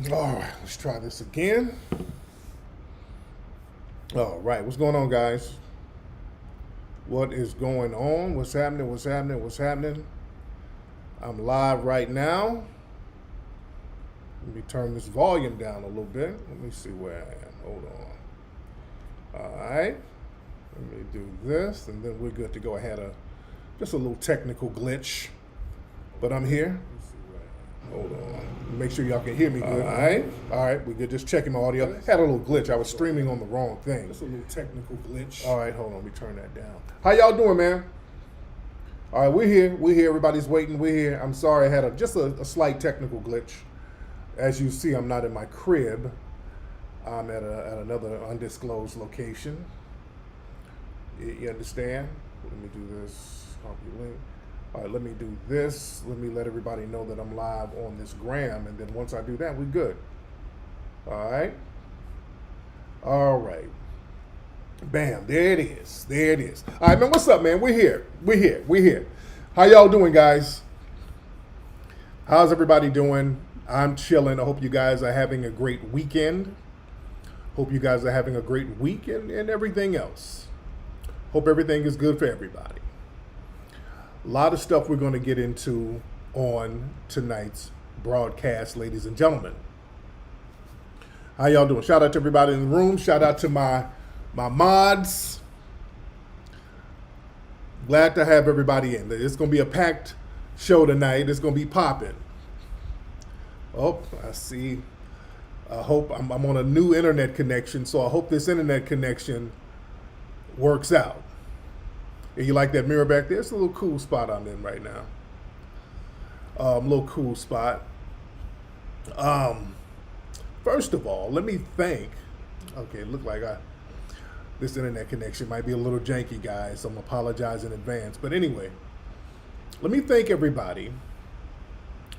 All right, let's try this again. All right, what's going on, guys? What is going on? What's happening? What's happening? What's happening? I'm live right now. Let me turn this volume down a little bit. Let me see where I am. Hold on. All right. Let me do this, and then we're good to go. I had just a little technical glitch, but I'm here. Hold on. Make sure y'all can hear me good. All right. We good. Just checking my audio. Had a little glitch. I was streaming on the wrong thing. Just a little technical glitch. All right, hold on. Let me turn that down. How y'all doing, man? All right, we're here. We're here. Everybody's waiting. We're here. I'm sorry. I had just a slight technical glitch. As you see, I'm not in my crib. I'm at another undisclosed location. You understand? Let me do this. Copy link. All right, let me do this. Let me let everybody know that I'm live on this gram, and then once I do that, we're good. All right. All right. Bam. There it is. There it is. All right, man. What's up, man? We're here. We're here. We're here. How y'all doing, guys? How's everybody doing? I'm chilling. I hope you guys are having a great weekend. Hope you guys are having a great week and everything else. Hope everything is good for everybody. A lot of stuff we're going to get into on tonight's broadcast, ladies and gentlemen. How y'all doing? Shout out to everybody in the room. Shout out to my mods. Glad to have everybody in. It's going to be a packed show tonight. It's going to be popping. Oh, I see. I hope I'm on a new internet connection, so I hope this internet connection works out. You like that mirror back there? It's a little cool spot I'm in right now. Little cool spot. First of all, let me thank. Okay, it looked like this internet connection might be a little janky, guys. So I'm apologize in advance. But anyway, let me thank everybody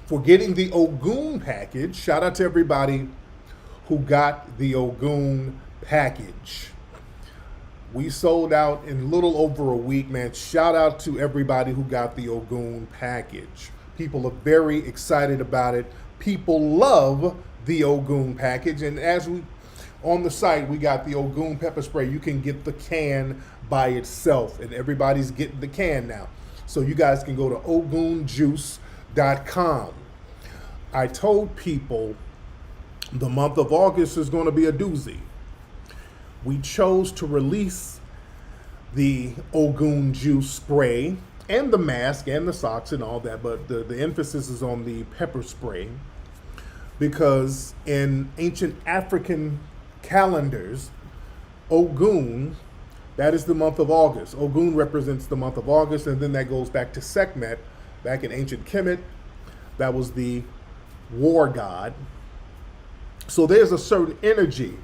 for getting the Ogun package. Shout out to everybody who got the Ogun package. We sold out in a little over a week, man. Shout out to everybody who got the Ogun package. People are very excited about it. People love the Ogun package. And as we on the site, we got the Ogun pepper spray. You can get the can by itself, and everybody's getting the can now. So you guys can go to ogunjuice.com. I told people the month of August is going to be a doozy. We chose to release the Ogun juice spray and the mask and the socks and all that, but the emphasis is on the pepper spray because in ancient African calendars, Ogun, that is the month of August. Ogun represents the month of August, and then that goes back to Sekhmet, back in ancient Kemet. That was the war god. So there's a certain energy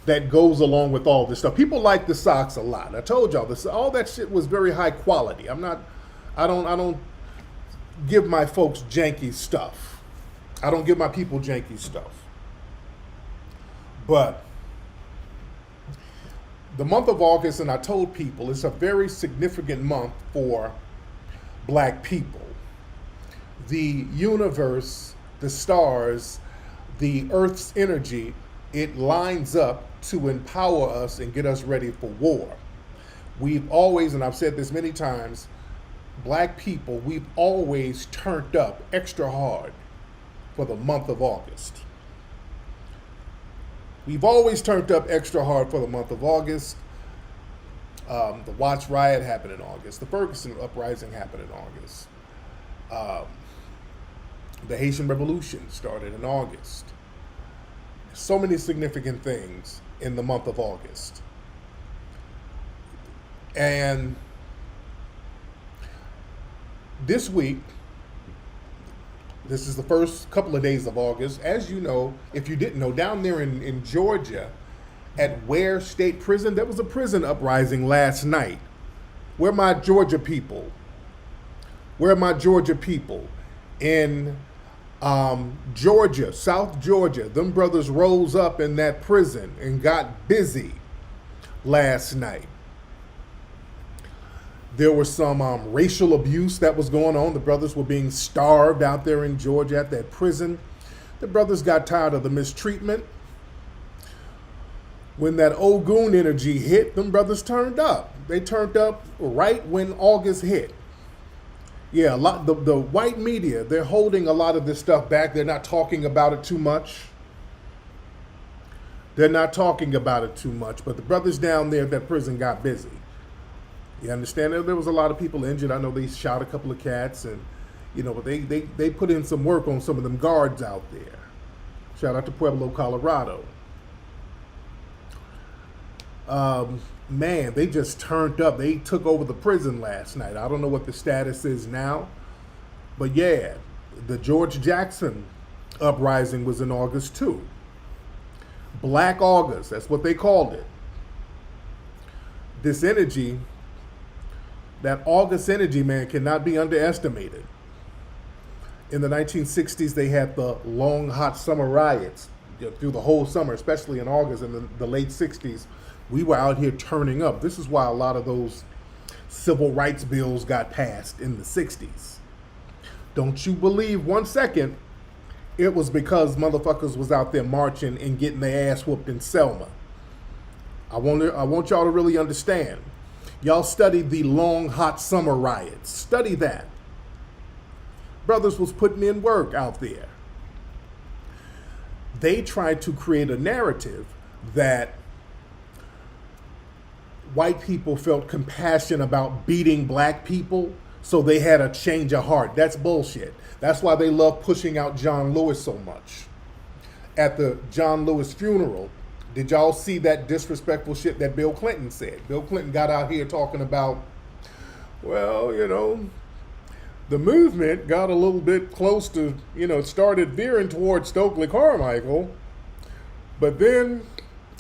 that goes along with all this stuff. People like the socks a lot. I told y'all this. All that shit was very high quality. I don't give my folks janky stuff. I don't give my people janky stuff. But the month of August, and I told people, it's a very significant month for black people. The universe, the stars, the earth's energy, it lines up to empower us and get us ready for war. We've always, and I've said this many times, black people, we've always turned up extra hard for the month of August. We've always turned up extra hard for the month of August. The Watts riot happened in August. The Ferguson Uprising happened in August. The Haitian Revolution started in August. So many significant things in the month of August. And this week, this is the first couple of days of August. As you know, if you didn't know, down there in Georgia at Ware State Prison, there was a prison uprising last night. Where are my Georgia people? Where are my Georgia people? In Georgia, South Georgia, them brothers rose up in that prison and got busy last night. There was some racial abuse that was going on. The brothers were being starved out there in Georgia at that prison. The brothers got tired of the mistreatment. When that Ogun energy hit, them brothers turned up. They turned up right when August hit. Yeah, the white media, they're holding a lot of this stuff back. They're not talking about it too much. They're not talking about it too much. But the brothers down there at that prison got busy. You understand? There was a lot of people injured. I know they shot a couple of cats, and but they put in some work on some of them guards out there. Shout out to Pueblo, Colorado. Man, they just turned up. They took over the prison last night. I don't know what the status is now, but yeah, the George Jackson uprising was in August too. Black August, that's what they called it. This energy, that August energy, man, cannot be underestimated. In the 1960s, they had the long, hot summer riots through the whole summer, especially in August. In the late 60s, we were out here turning up. This is why a lot of those civil rights bills got passed in the 60s. Don't you believe 1 second it was because motherfuckers was out there marching and getting their ass whooped in Selma. I want y'all to really understand. Y'all study the long, hot summer riots. Study that. Brothers was putting in work out there. They tried to create a narrative that white people felt compassion about beating black people, so they had a change of heart. That's bullshit. That's why they love pushing out John Lewis so much. At the John Lewis funeral, did y'all see that disrespectful shit that Bill Clinton said? Bill Clinton got out here talking about, well, the movement got a little bit close to, it started veering towards Stokely Carmichael, but then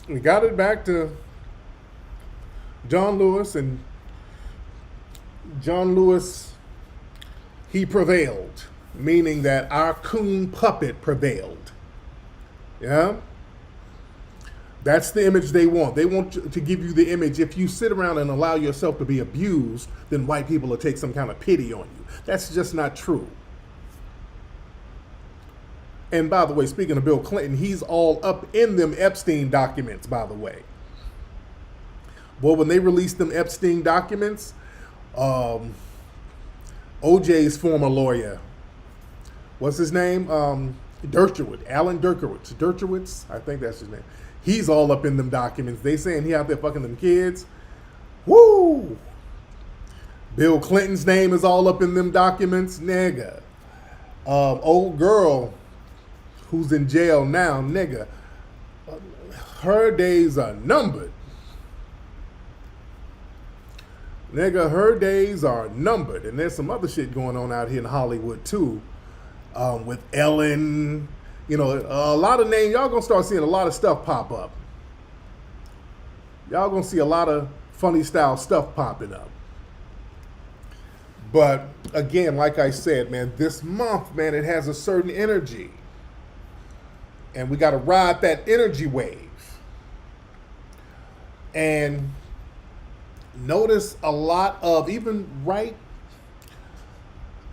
we got it back to John Lewis, and John Lewis, he prevailed, meaning that our coon puppet prevailed. Yeah? That's the image they want. They want to give you the image. If you sit around and allow yourself to be abused, then white people will take some kind of pity on you. That's just not true. And by the way, speaking of Bill Clinton, he's all up in them Epstein documents, by the way. Well, when they released them Epstein documents, OJ's former lawyer, what's his name? Dershowitz, Alan Dershowitz, I think that's his name. He's all up in them documents. They saying he out there fucking them kids. Woo! Bill Clinton's name is all up in them documents, nigga. Old girl who's in jail now, nigga. Her days are numbered. Nigga, her days are numbered. And there's some other shit going on out here in Hollywood too. With Ellen, a lot of names. Y'all gonna start seeing a lot of stuff pop up. Y'all gonna see a lot of funny style stuff popping up. But again, like I said, man, this month, man, it has a certain energy. And we gotta ride that energy wave. And notice a lot of, even right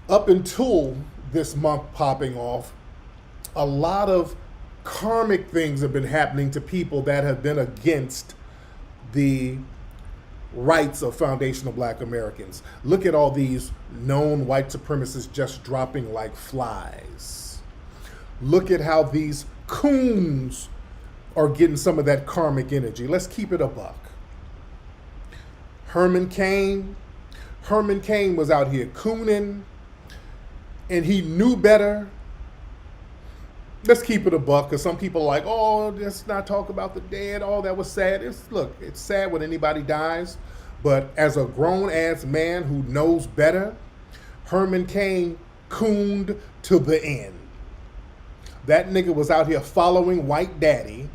up until this month popping off, a lot of karmic things have been happening to people that have been against the rights of foundational black Americans. Look at all these known white supremacists just dropping like flies. Look at how these coons are getting some of that karmic energy. Let's keep it a buck. Herman Cain was out here cooning, and he knew better. Let's keep it a buck, because some people are like, oh, let's not talk about the dead. Oh, that was sad. It's sad when anybody dies, but as a grown-ass man who knows better, Herman Cain cooned to the end. That nigga was out here following White Daddy,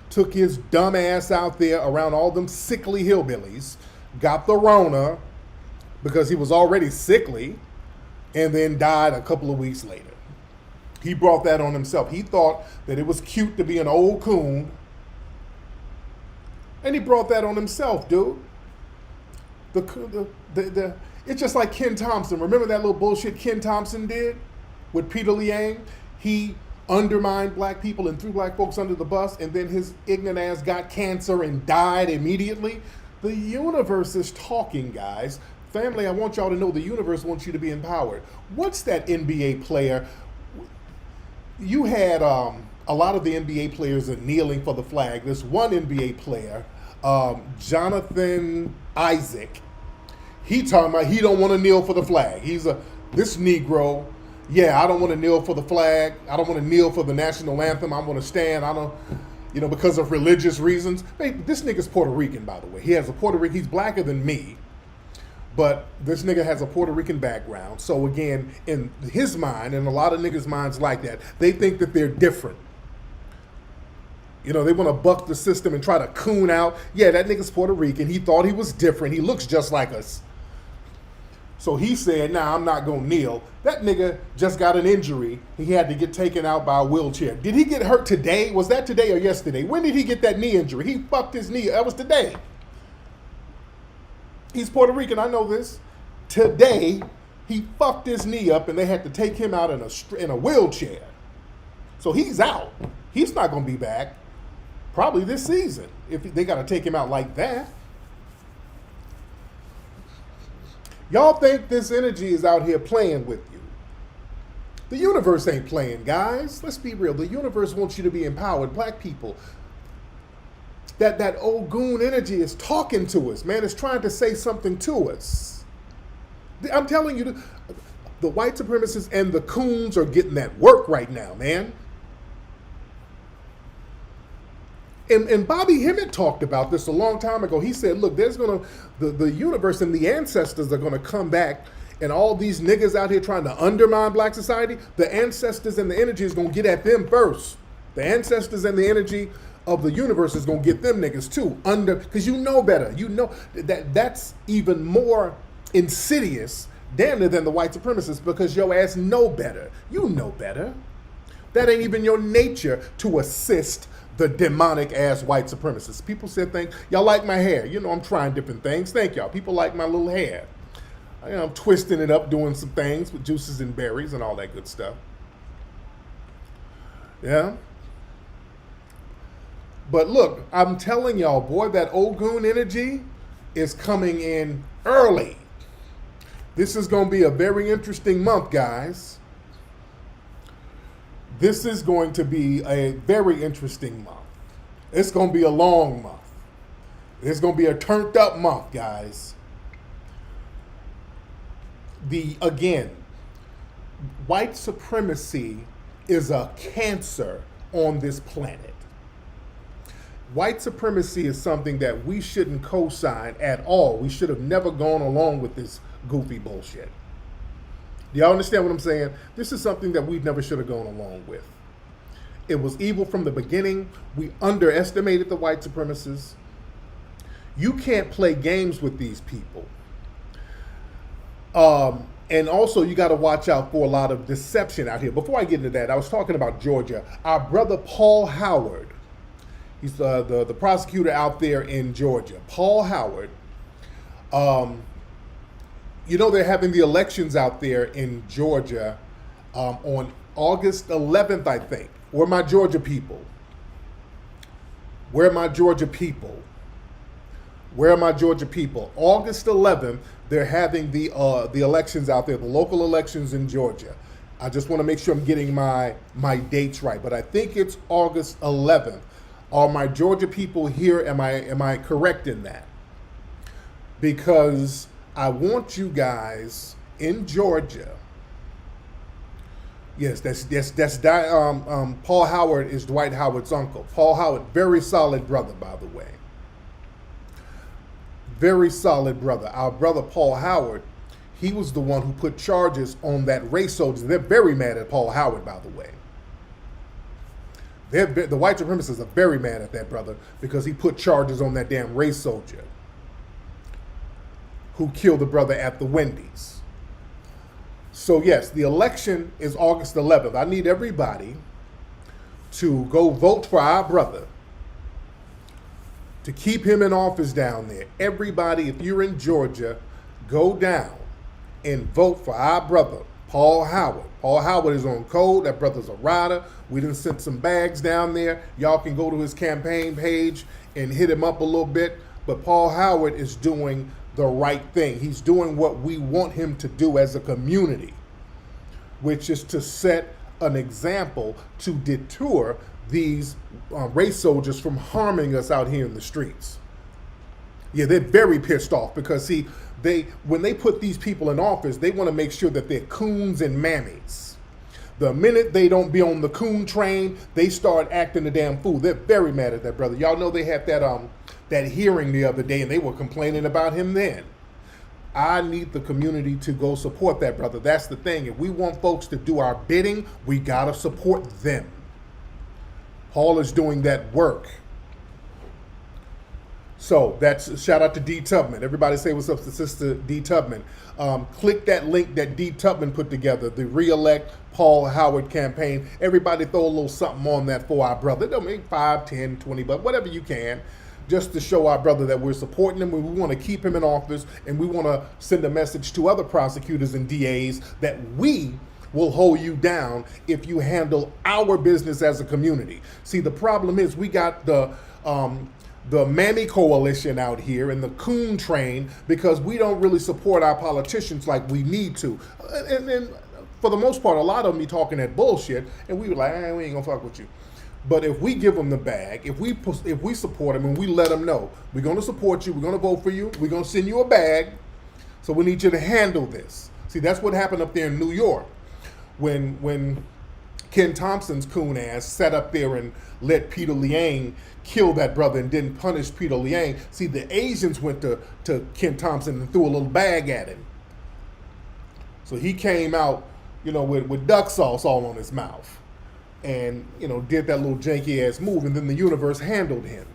took his dumb ass out there around all them sickly hillbillies, got the Rona because he was already sickly, and then died a couple of weeks later. He brought that on himself. He thought that it was cute to be an old coon, and he brought that on himself, dude. It's just like Ken Thompson. Remember that little bullshit Ken Thompson did with Peter Liang? He undermined black people and threw black folks under the bus, and then his ignorant ass got cancer and died immediately. The universe is talking, guys. Family, I want y'all to know the universe wants you to be empowered. What's that NBA player? You had a lot of the NBA players are kneeling for the flag. This one NBA player, Jonathan Isaac, he talking about he don't want to kneel for the flag. This Negro, yeah, I don't want to kneel for the flag. I don't want to kneel for the national anthem. I want to stand. I don't, because of religious reasons. Hey, this nigga's Puerto Rican, by the way. He has a Puerto Rican. He's blacker than me, but this nigga has a Puerto Rican background. So again, in his mind, and a lot of niggas' minds like that, they think that they're different. They want to buck the system and try to coon out. Yeah, that nigga's Puerto Rican. He thought he was different. He looks just like us. So he said, nah, I'm not going to kneel. That nigga just got an injury. He had to get taken out by a wheelchair. Did he get hurt today? Was that today or yesterday? When did he get that knee injury? He fucked his knee. That was today. He's Puerto Rican. I know this. Today, he fucked his knee up and they had to take him out in a wheelchair. So he's out. He's not going to be back probably this season if they got to take him out like that. Y'all think this energy is out here playing with you. The universe ain't playing, guys. Let's be real. The universe wants you to be empowered. Black people, that old goon energy is talking to us, man. It's trying to say something to us. I'm telling you, the white supremacists and the coons are getting that work right now, man. And Bobby Hemmett talked about this a long time ago. He said, look, the universe and the ancestors are going to come back, and all these niggas out here trying to undermine black society, the ancestors and the energy is going to get at them first. The ancestors and the energy of the universe is going to get them niggas too. Because you know better. You know that's even more insidious, damn near, than the white supremacists, because your ass know better. You know better. That ain't even your nature to assist the demonic ass white supremacists. People said things. Y'all like my hair. I'm trying different things. Thank y'all. People like my little hair. I'm twisting it up, doing some things with juices and berries and all that good stuff. Yeah. But look, I'm telling y'all, boy, that old goon energy is coming in early. This is going to be a very interesting month, guys. This is going to be a very interesting month. It's going to be a long month. It's going to be a turned up month, guys. Again, white supremacy is a cancer on this planet. White supremacy is something that we shouldn't co-sign at all. We should have never gone along with this goofy bullshit. Do y'all understand what I'm saying? This is something that we never should have gone along with. It was evil from the beginning. We underestimated the white supremacists. You can't play games with these people. And also, you got to watch out for a lot of deception out here. Before I get into that, I was talking about Georgia. Our brother Paul Howard, he's the prosecutor out there in Georgia. Paul Howard, they're having the elections out there in Georgia on August 11th, I think. Where are my Georgia people? Where are my Georgia people? Where are my Georgia people? August 11th, they're having the elections out there, the local elections in Georgia. I just want to make sure I'm getting my dates right, but I think it's August 11th. Are my Georgia people here? Am I correct in that? Because I want you guys in Georgia. Yes, that's Paul Howard is Dwight Howard's uncle. Paul Howard, very solid brother, by the way. Very solid brother. Our brother Paul Howard, he was the one who put charges on that race soldier. They're very mad at Paul Howard, by the way. The white supremacists are very mad at that brother because he put charges on that damn race soldier who killed the brother at the Wendy's. So yes, the election is August 11th. I need everybody to go vote for our brother, to keep him in office down there. Everybody, if you're in Georgia, go down and vote for our brother, Paul Howard. Paul Howard is on code. That brother's a rider. We done sent some bags down there. Y'all can go to his campaign page and hit him up a little bit. But Paul Howard is doing the right thing. He's doing what we want him to do as a community, which is to set an example to deter these race soldiers from harming us out here in the streets. Yeah, they're very pissed off because, see, when they put these people in office, they want to make sure that they're coons and mammies. The minute they don't be on the coon train, they start acting a damn fool. They're very mad at that brother. Y'all know they had that hearing the other day, and they were complaining about him then. I need the community to go support that brother. That's the thing. If we want folks to do our bidding, we got to support them. Paul is doing that work. So that's a shout out to D. Tubman. Everybody say what's up to Sister D. Tubman. Click that link that D. Tubman put together, the Re-elect Paul Howard campaign. Everybody throw a little something on that for our brother. Don't make 5, 10, 20 bucks, whatever you can, just to show our brother that we're supporting him. We want to keep him in office, and we want to send a message to other prosecutors and DAs that we will hold you down if you handle our business as a community. See, the problem is we got the Mammy coalition out here and the coon train because we don't really support our politicians like we need to. And for the most part, a lot of them be talking that bullshit, and we were like, we ain't gonna fuck with you. But if we give them the bag, if we support them and we let them know, we're gonna support you, we're gonna vote for you, we're gonna send you a bag, so we need you to handle this. See, that's what happened up there in New York when Ken Thompson's coon ass sat up there and let Peter Liang kill that brother and didn't punish Peter Liang. See, the Asians went to Ken Thompson and threw a little bag at him. So he came out, with duck sauce all on his mouth and, did that little janky ass move, and then the universe handled him.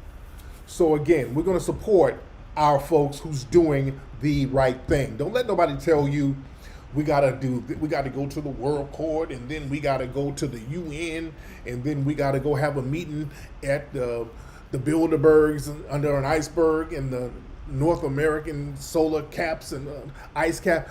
So again, we're going to support our folks who's doing the right thing. Don't let nobody tell you we got to go to the World Court, and then we got to go to the UN, and then we got to go have a meeting at the Bilderbergs under an iceberg and the North American solar caps and ice cap.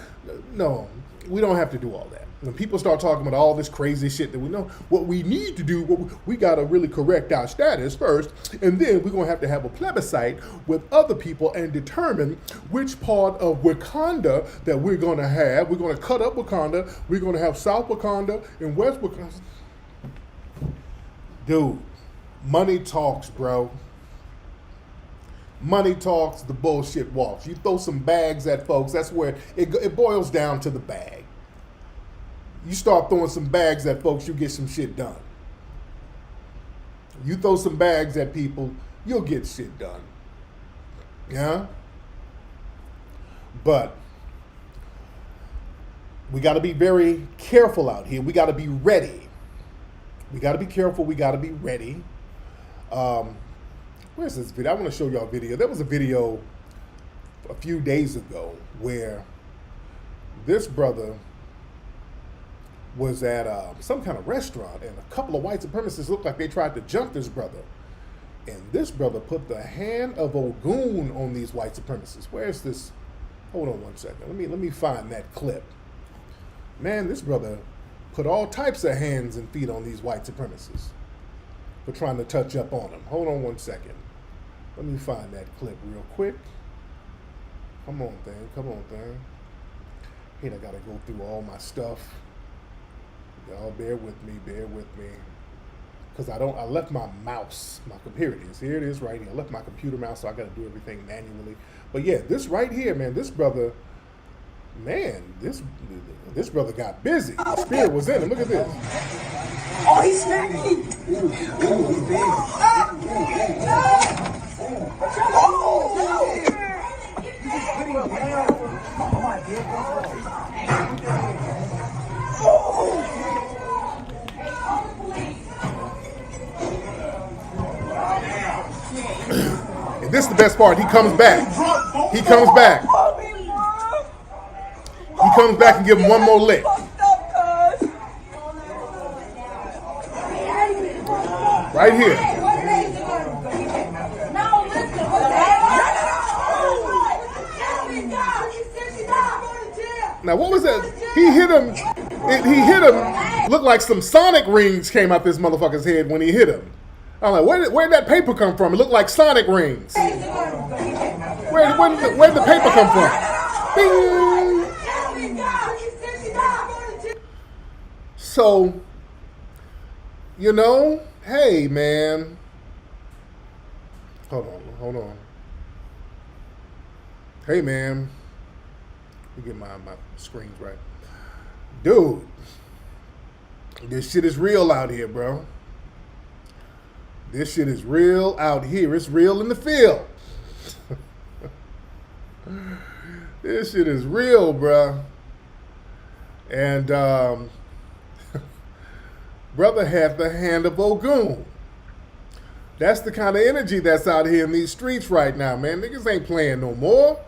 No, we don't have to do all that. When people start talking about all this crazy shit that we know, what we need to do, we got to really correct our status first, and then we're going to have a plebiscite with other people and determine which part of Wakanda that we're going to have. We're going to cut up Wakanda. We're going to have South Wakanda and West Wakanda. Dude, money talks, bro. Money talks, the bullshit walks. You throw some bags at folks, that's where it boils down to the bag. You start throwing some bags at folks, you get some shit done. You throw some bags at people, you'll get shit done. Yeah? But we got to be very careful out here. We got to be ready. We got to be careful. We got to be ready. Where's this video? I want to show y'all a video. There was a video a few days ago where this brother was at some kind of restaurant, and a couple of white supremacists looked like they tried to jump this brother. And this brother put the hand of Ogun on these white supremacists. Where's this? Hold on one second. Let me find that clip. Man, this brother put all types of hands and feet on these white supremacists for trying to touch up on them. Hold on one second. Let me find that clip real quick. Come on, thing. Come on, thing. Hey, I gotta go through all my stuff. Y'all bear with me, because I left my mouse, here it is right here. I left my computer mouse, so I got to do everything manually. But yeah, this right here, man, this brother, this brother got busy. The spirit was in him. Look at this. Oh, he smacked me. And this is the best part. He comes back. He comes back. He comes back and give him one more lick. Right here. Now what was that? He hit him. He hit him. Looked like some sonic rings came out this motherfucker's head when he hit him. I'm like, where'd that paper come from? It looked like sonic rings. Where'd the paper come from? Bing! So, you know, hey, man. Hold on. Hey, man. Let me get my screens right. Dude, this shit is real out here, bro. This shit is real out here. It's real in the field. This shit is real, bro. And brother had the hand of Ogun. That's the kind of energy that's out here in these streets right now, man. Niggas ain't playing no more.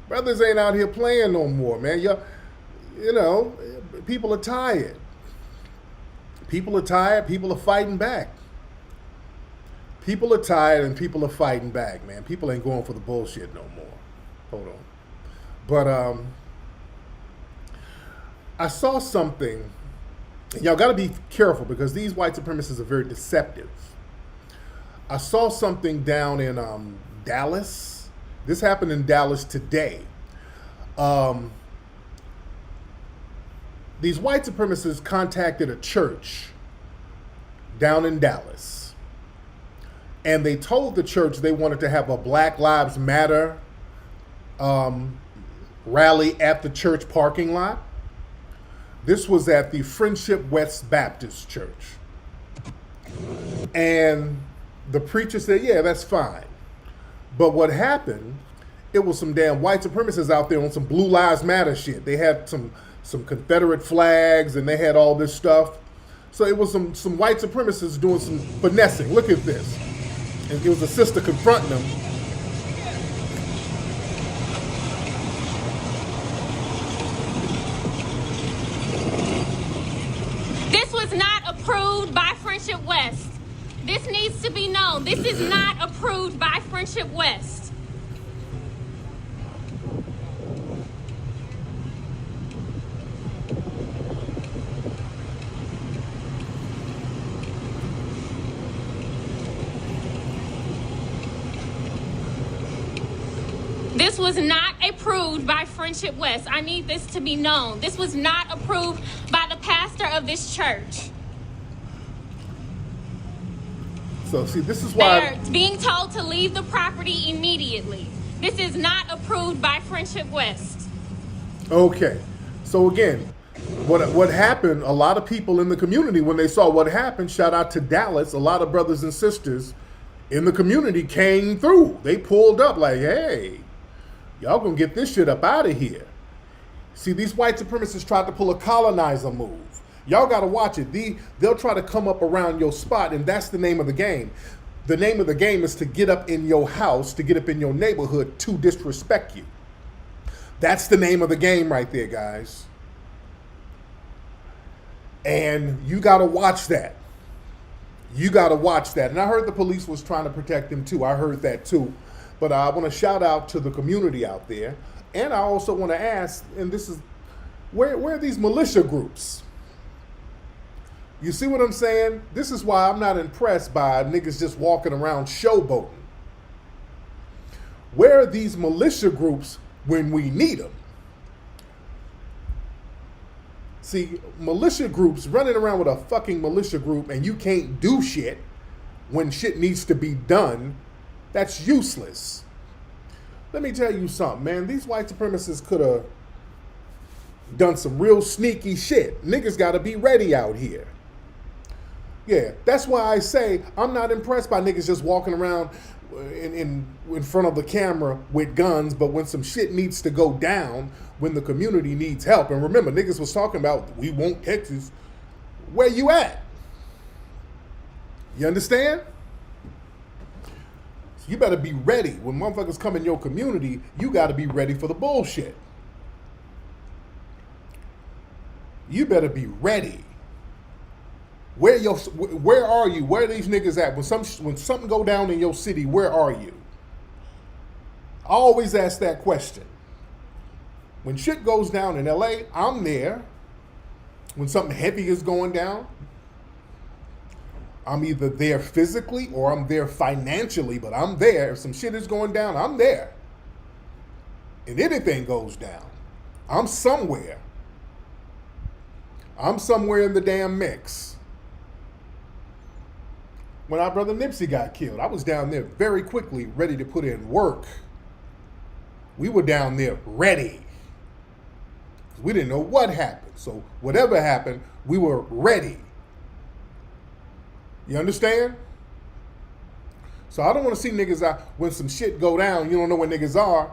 Brothers ain't out here playing no more, man. You know, people are tired. People are tired. People are fighting back. People are tired and people are fighting back, man. People ain't going for the bullshit no more. Hold on. But I saw something. Y'all got to be careful because these white supremacists are very deceptive. I saw something down in Dallas. This happened in Dallas today. These white supremacists contacted a church down in Dallas. And they told the church they wanted to have a Black Lives Matter rally at the church parking lot. This was at the Friendship West Baptist Church. And the preacher said, yeah, that's fine. But what happened, it was some damn white supremacists out there on some Blue Lives Matter shit. They had some Confederate flags and they had all this stuff. So it was some white supremacists doing some finessing. Look at this. And it was a sister confronting them. This was not approved by Friendship West. This needs to be known. This is not approved by Friendship West. This was not approved by Friendship West. I need this to be known. This was not approved by the pastor of this church. So, see, this is why They're being told to leave the property immediately. This is not approved by Friendship West. Okay. So again, what happened, a lot of people in the community, when they saw what happened, shout out to Dallas, a lot of brothers and sisters in the community came through. They pulled up like, hey, y'all gonna get this shit up out of here. See, these white supremacists tried to pull a colonizer move. Y'all gotta watch it. They'll try to come up around your spot, and that's the name of the game. The name of the game is to get up in your house, to get up in your neighborhood, to disrespect you. That's the name of the game right there, guys. And you gotta watch that. You gotta watch that. And I heard the police was trying to protect him too. I heard that too. But I want to shout out to the community out there. And I also want to ask, and this is, where are these militia groups? You see what I'm saying? This is why I'm not impressed by niggas just walking around showboating. Where are these militia groups when we need them? See, militia groups, running around with a fucking militia group and you can't do shit when shit needs to be done, that's useless. Let me tell you something, man. These white supremacists could have done some real sneaky shit. Niggas got to be ready out here. Yeah, that's why I say I'm not impressed by niggas just walking around in front of the camera with guns, but when some shit needs to go down, when the community needs help, and remember, niggas was talking about, we want Texas. Where you at? You understand? So you better be ready. When motherfuckers come in your community, you got to be ready for the bullshit. You better be ready. Where are you? Where are these niggas at? When something go down in your city, where are you? I always ask that question. When shit goes down in LA, I'm there. When something heavy is going down, I'm either there physically or I'm there financially, but I'm there. If some shit is going down, I'm there. And anything goes down, I'm somewhere. I'm somewhere in the damn mix. When our brother Nipsey got killed, I was down there very quickly, ready to put in work. We were down there ready. We didn't know what happened. So whatever happened, we were ready. You understand? So I don't want to see niggas out when some shit go down, you don't know where niggas are.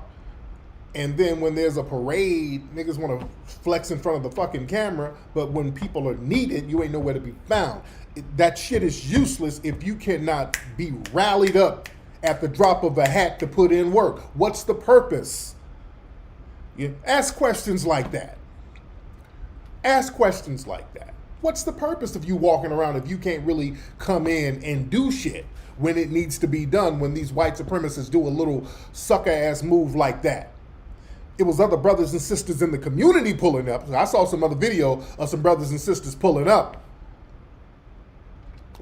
And then when there's a parade, niggas want to flex in front of the fucking camera, but when people are needed, you ain't nowhere to be found. That shit is useless if you cannot be rallied up at the drop of a hat to put in work. What's the purpose? You ask questions like that. Ask questions like that. What's the purpose of you walking around if you can't really come in and do shit when it needs to be done, when these white supremacists do a little sucker-ass move like that? It was other brothers and sisters in the community pulling up. I saw some other video of some brothers and sisters pulling up.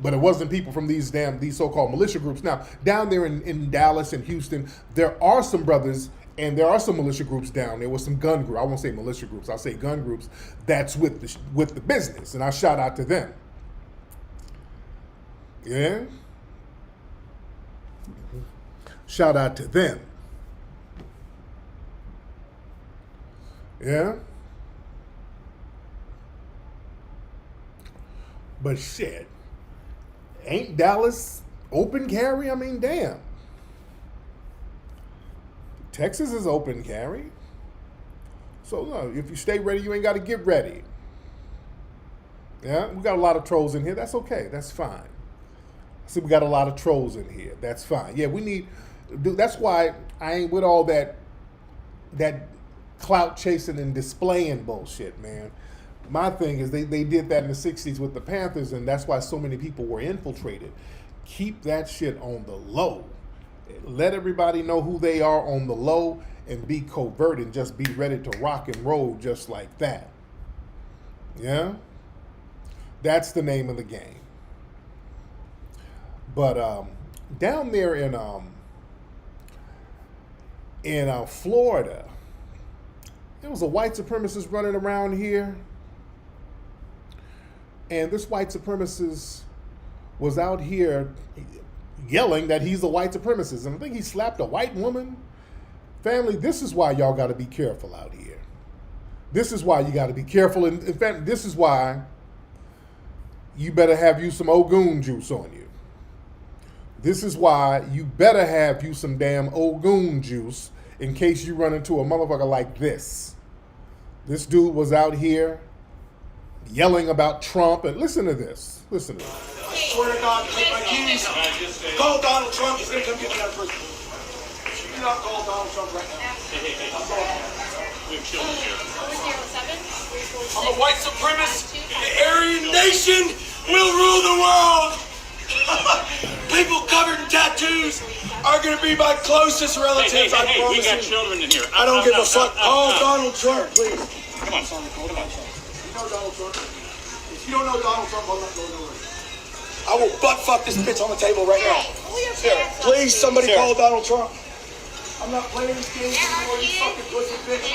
But it wasn't people from these so-called militia groups. Now, down there in Dallas and Houston, there are some brothers and there are some militia groups down there with some gun groups. I won't say militia groups. I'll say gun groups that's with the business. And I shout out to them. Yeah? Shout out to them. Yeah? But shit, ain't Dallas open carry? I mean, damn. Texas is open carry. So no, if you stay ready, you ain't got to get ready. Yeah, we got a lot of trolls in here. That's okay. That's fine. See, we got a lot of trolls in here. That's fine. Yeah, we need. That's why I ain't with all that clout chasing and displaying bullshit, man. My thing is they did that in the 60s with the Panthers, and that's why so many people were infiltrated. Keep that shit on the low. Let everybody know who they are on the low and be covert and just be ready to rock and roll just like that. Yeah? That's the name of the game. But down there in Florida, there was a white supremacist running around here. And this white supremacist was out here yelling that he's a white supremacist. And I think he slapped a white woman. Family, this is why y'all got to be careful out here. This is why you got to be careful. And in fact, this is why you better have you some Ogun juice on you. This is why you better have you some damn Ogun juice in case you run into a motherfucker like this. This dude was out here yelling about Trump. And listen to this. Listen to this. I swear to God, take my keys. Call Donald Trump. He's going to come get me out of prison. You do not call Donald Trump right now. We have children here. I'm a white supremacist. The Aryan nation will rule the world. People covered in tattoos are going to be my closest relatives. I promise we got you. children in here. I don't give a fuck. Call Donald Trump, please. Come on. You know Donald Trump? If you don't know Donald Trump, I'm not going nowhere. I will butt fuck this bitch on the table right now. Please, somebody call Donald Trump. I'm not playing this game anymore, you fucking pussy bitch.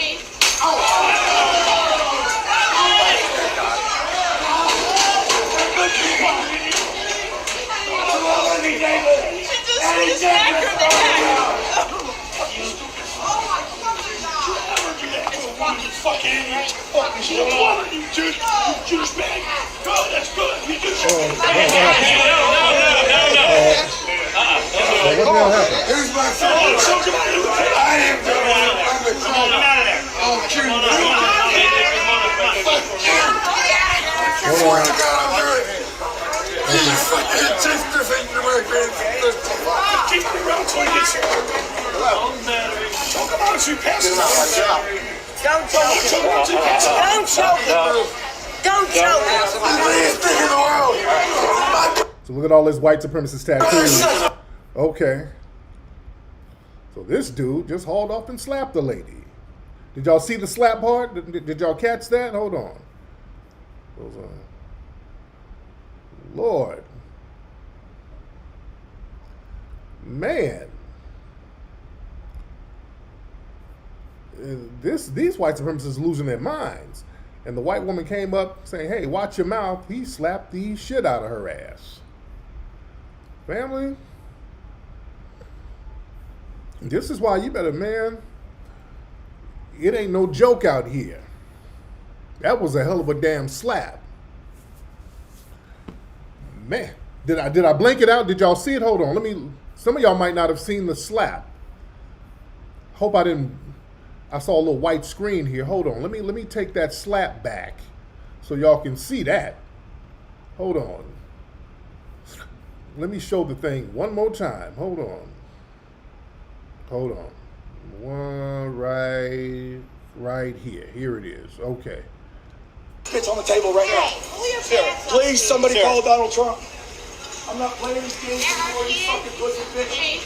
Here's my son. I am the one. I'm the son. I'll kill you. I swear to God, I'll do it. You fucking just defeating Americans. Keep me around till you get Talk about it, you pass it. Don't choke him. Don't choke him. Don't choke him. I'm the biggest thing in the world. So look at all this white supremacist tattoos. Okay. So this dude just hauled off and slapped the lady. Did y'all see the slap part? Did y'all catch that? Hold on. Goes on. Lord. Man. These white supremacists losing their minds. And the white woman came up saying, hey, watch your mouth. He slapped the shit out of her ass. Family, this is why you better, man, it ain't no joke out here. That was a hell of a damn slap. Man, did I blink it out? Did y'all see it? Hold on. Some of y'all might not have seen the slap. Hope I saw a little white screen here. Hold on. Let me take that slap back so y'all can see that. Hold on. Let me show the thing one more time. Hold on. One right here. Here it is. Okay. Bitch on the table right now. Please, somebody call Donald Trump. I'm not playing these games anymore, you fucking pussy bitch.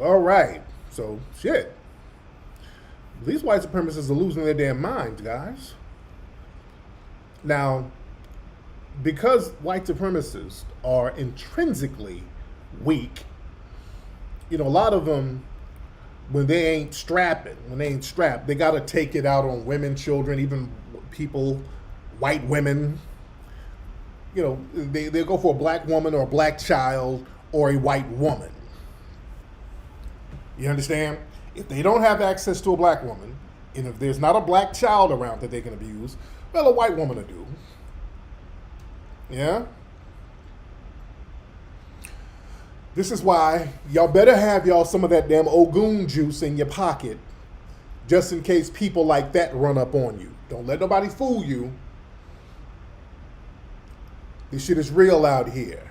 All right. So, shit. These white supremacists are losing their damn minds, guys. Now, because white supremacists are intrinsically weak, a lot of them, when they ain't strapped, they got to take it out on women, children, even people, white women. They'll go for a black woman or a black child or a white woman. You understand? If they don't have access to a black woman, and if there's not a black child around that they can abuse, well, a white woman will do. Yeah? This is why y'all better have some of that damn Ogun juice in your pocket, just in case people like that run up on you. Don't let nobody fool you. This shit is real out here.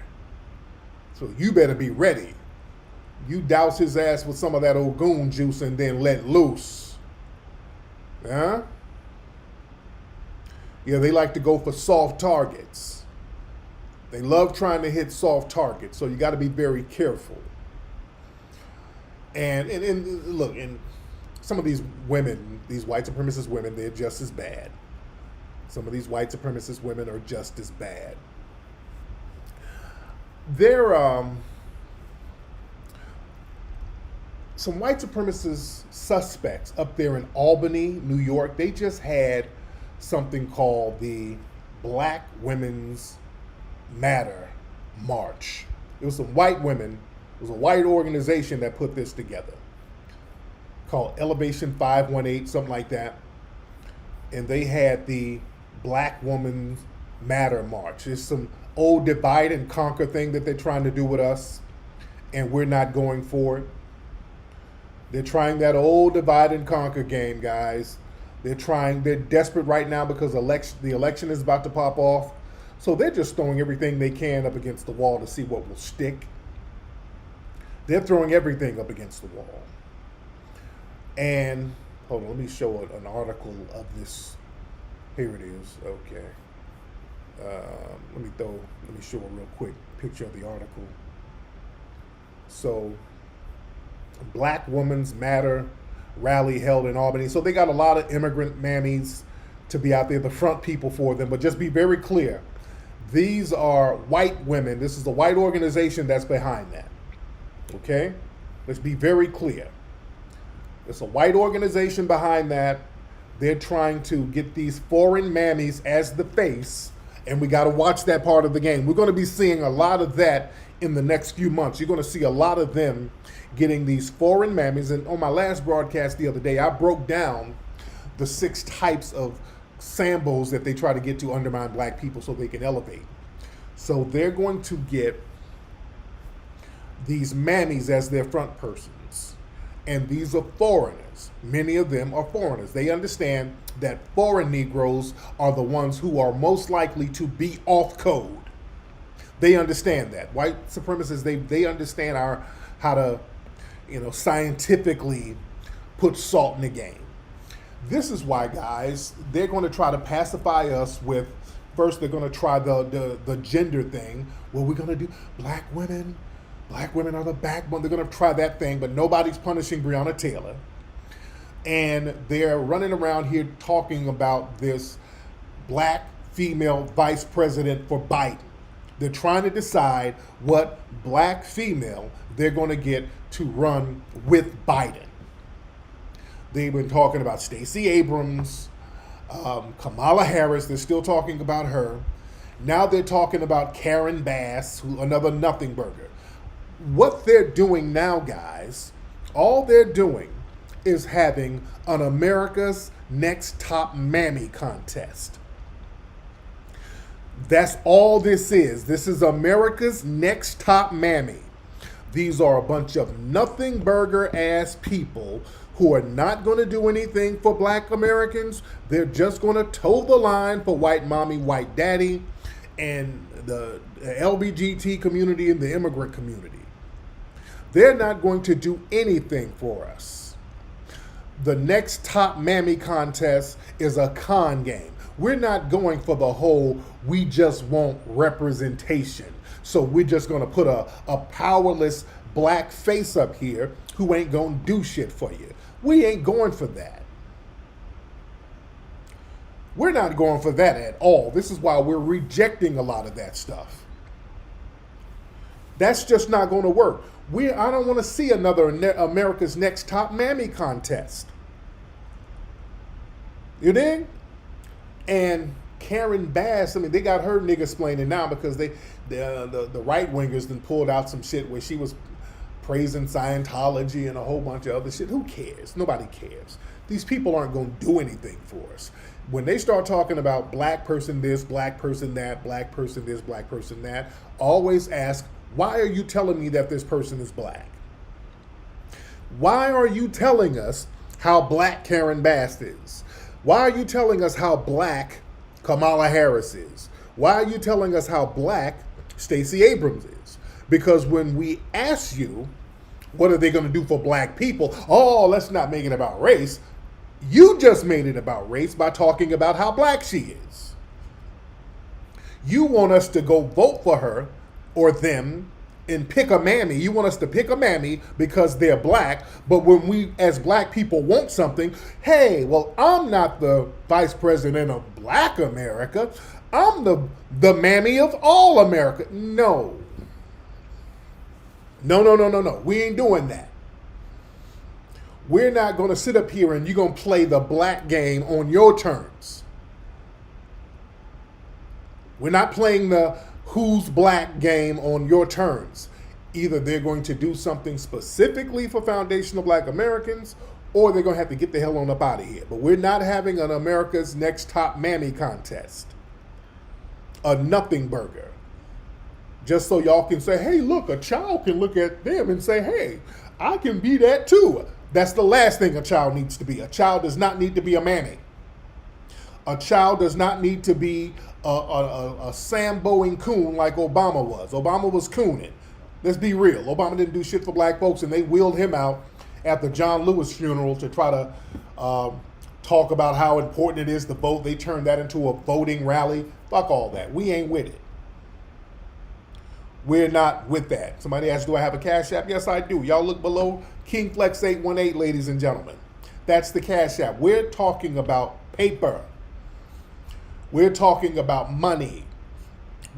So you better be ready. You douse his ass with some of that Ogun juice and then let loose. Yeah? Yeah, they like to go for soft targets. They love trying to hit soft targets, so you got to be very careful. And look, and some of these women, these white supremacist women, they're just as bad. Some of these white supremacist women are just as bad. There some white supremacist suspects up there in Albany, New York. They just had something called the Black Women's Matter March. It was some white women. It was a white organization that put this together called Elevation 518, something like that. And they had the Black Women's Matter March. It's some old divide and conquer thing that they're trying to do with us, and we're not going for it. They're trying that old divide and conquer game, guys. They're desperate right now because the election is about to pop off. So they're just throwing everything they can up against the wall to see what will stick. They're throwing everything up against the wall. And, hold on, let me show an article of this. Here it is, okay. Let me show a real quick picture of the article. So, Black Women's Matter rally held in Albany. So they got a lot of immigrant mammies to be out there, the front people for them. But just be very clear. These are white women. This is a white organization that's behind that. Okay? Let's be very clear. It's a white organization behind that. They're trying to get these foreign mammies as the face. And we got to watch that part of the game. We're going to be seeing a lot of that in the next few months. You're going to see a lot of them getting these foreign mammies. And on my last broadcast the other day, I broke down the 6 types of sambos that they try to get to undermine black people so they can elevate. So they're going to get these mammies as their front persons. And these are foreigners. Many of them are foreigners. They understand that foreign Negroes are the ones who are most likely to be off code. They understand that. White supremacists, they understand how to, scientifically put salt in the game. This is why, guys, they're going to try to pacify us with, first they're going to try the gender thing. Well, we're going to do black women. Black women are the backbone. They're going to try that thing, but nobody's punishing Breonna Taylor. And they're running around here talking about this black female vice president for Biden. They're trying to decide what black female they're going to get to run with Biden. They've been talking about Stacey Abrams, Kamala Harris. They're still talking about her. Now they're talking about Karen Bass, another nothing burger. What they're doing now, guys, all they're doing is having an America's Next Top Mammy contest. That's all this is. This is America's Next Top Mammy. These are a bunch of nothing burger ass people who are not going to do anything for black Americans. They're just going to toe the line for white mommy, white daddy, and the LGBT community and the immigrant community. They're not going to do anything for us. The Next Top Mammy contest is a con game. We're not going for the whole, we just want representation. So we're just going to put a powerless black face up here who ain't going to do shit for you. We ain't going for that. We're not going for that at all. This is why we're rejecting a lot of that stuff. That's just not going to work. I don't want to see another America's Next Top Mammy contest. You dig? And Karen Bass, I mean, they got her nigga splaining now because the right wingers then pulled out some shit where she was praising Scientology and a whole bunch of other shit. Who cares? Nobody cares. These people aren't going to do anything for us. When they start talking about black person this, black person that, black person this, black person that, always ask, why are you telling me that this person is black? Why are you telling us how black Karen Bass is? Why are you telling us how black Kamala Harris is? Why are you telling us how black Stacey Abrams is? Because when we ask you, what are they going to do for black people? Oh, let's not make it about race. You just made it about race by talking about how black she is. You want us to go vote for her or them and pick a mammy. You want us to pick a mammy because they're black, but when we as black people want something, hey, well, I'm not the vice president of black America. I'm the mammy of all America. No. No. We ain't doing that. We're not going to sit up here and you're going to play the black game on your terms. We're not playing the who's black game on your terms. Either they're going to do something specifically for foundational black Americans, or they're going to have to get the hell on up out of here. But we're not having an America's Next Top Mammy contest. A nothing burger. Just so y'all can say, hey, look, a child can look at them and say, hey, I can be that too. That's the last thing a child needs to be. A child does not need to be a mammy. A child does not need to be a Samboing coon like Obama was. Obama was cooning. Let's be real. Obama didn't do shit for black folks, and they wheeled him out at the John Lewis funeral to try to talk about how important it is to vote. They turned that into a voting rally. Fuck all that. We ain't with it. We're not with that. Somebody asked, do I have a Cash App? Yes, I do. Y'all look below KingFlex818, ladies and gentlemen. That's the Cash App. We're talking about paper. We're talking about money.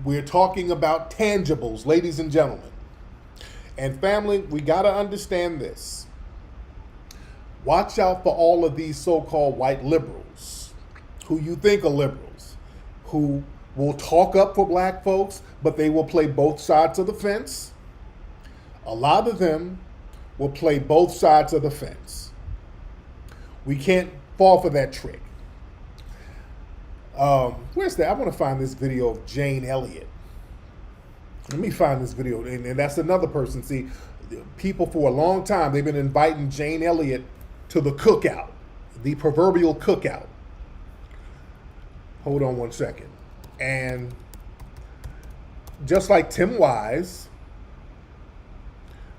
We're talking about tangibles, ladies and gentlemen. And family, we got to understand this. Watch out for all of these so-called white liberals who you think are liberals, who will talk up for black folks, but they will play both sides of the fence. A lot of them will play both sides of the fence. We can't fall for that trick. Where's that? I want to find this video of Jane Elliott. Let me find this video. And that's another person. See, people for a long time, they've been inviting Jane Elliott to the cookout, the proverbial cookout. Hold on one second. And just like Tim Wise,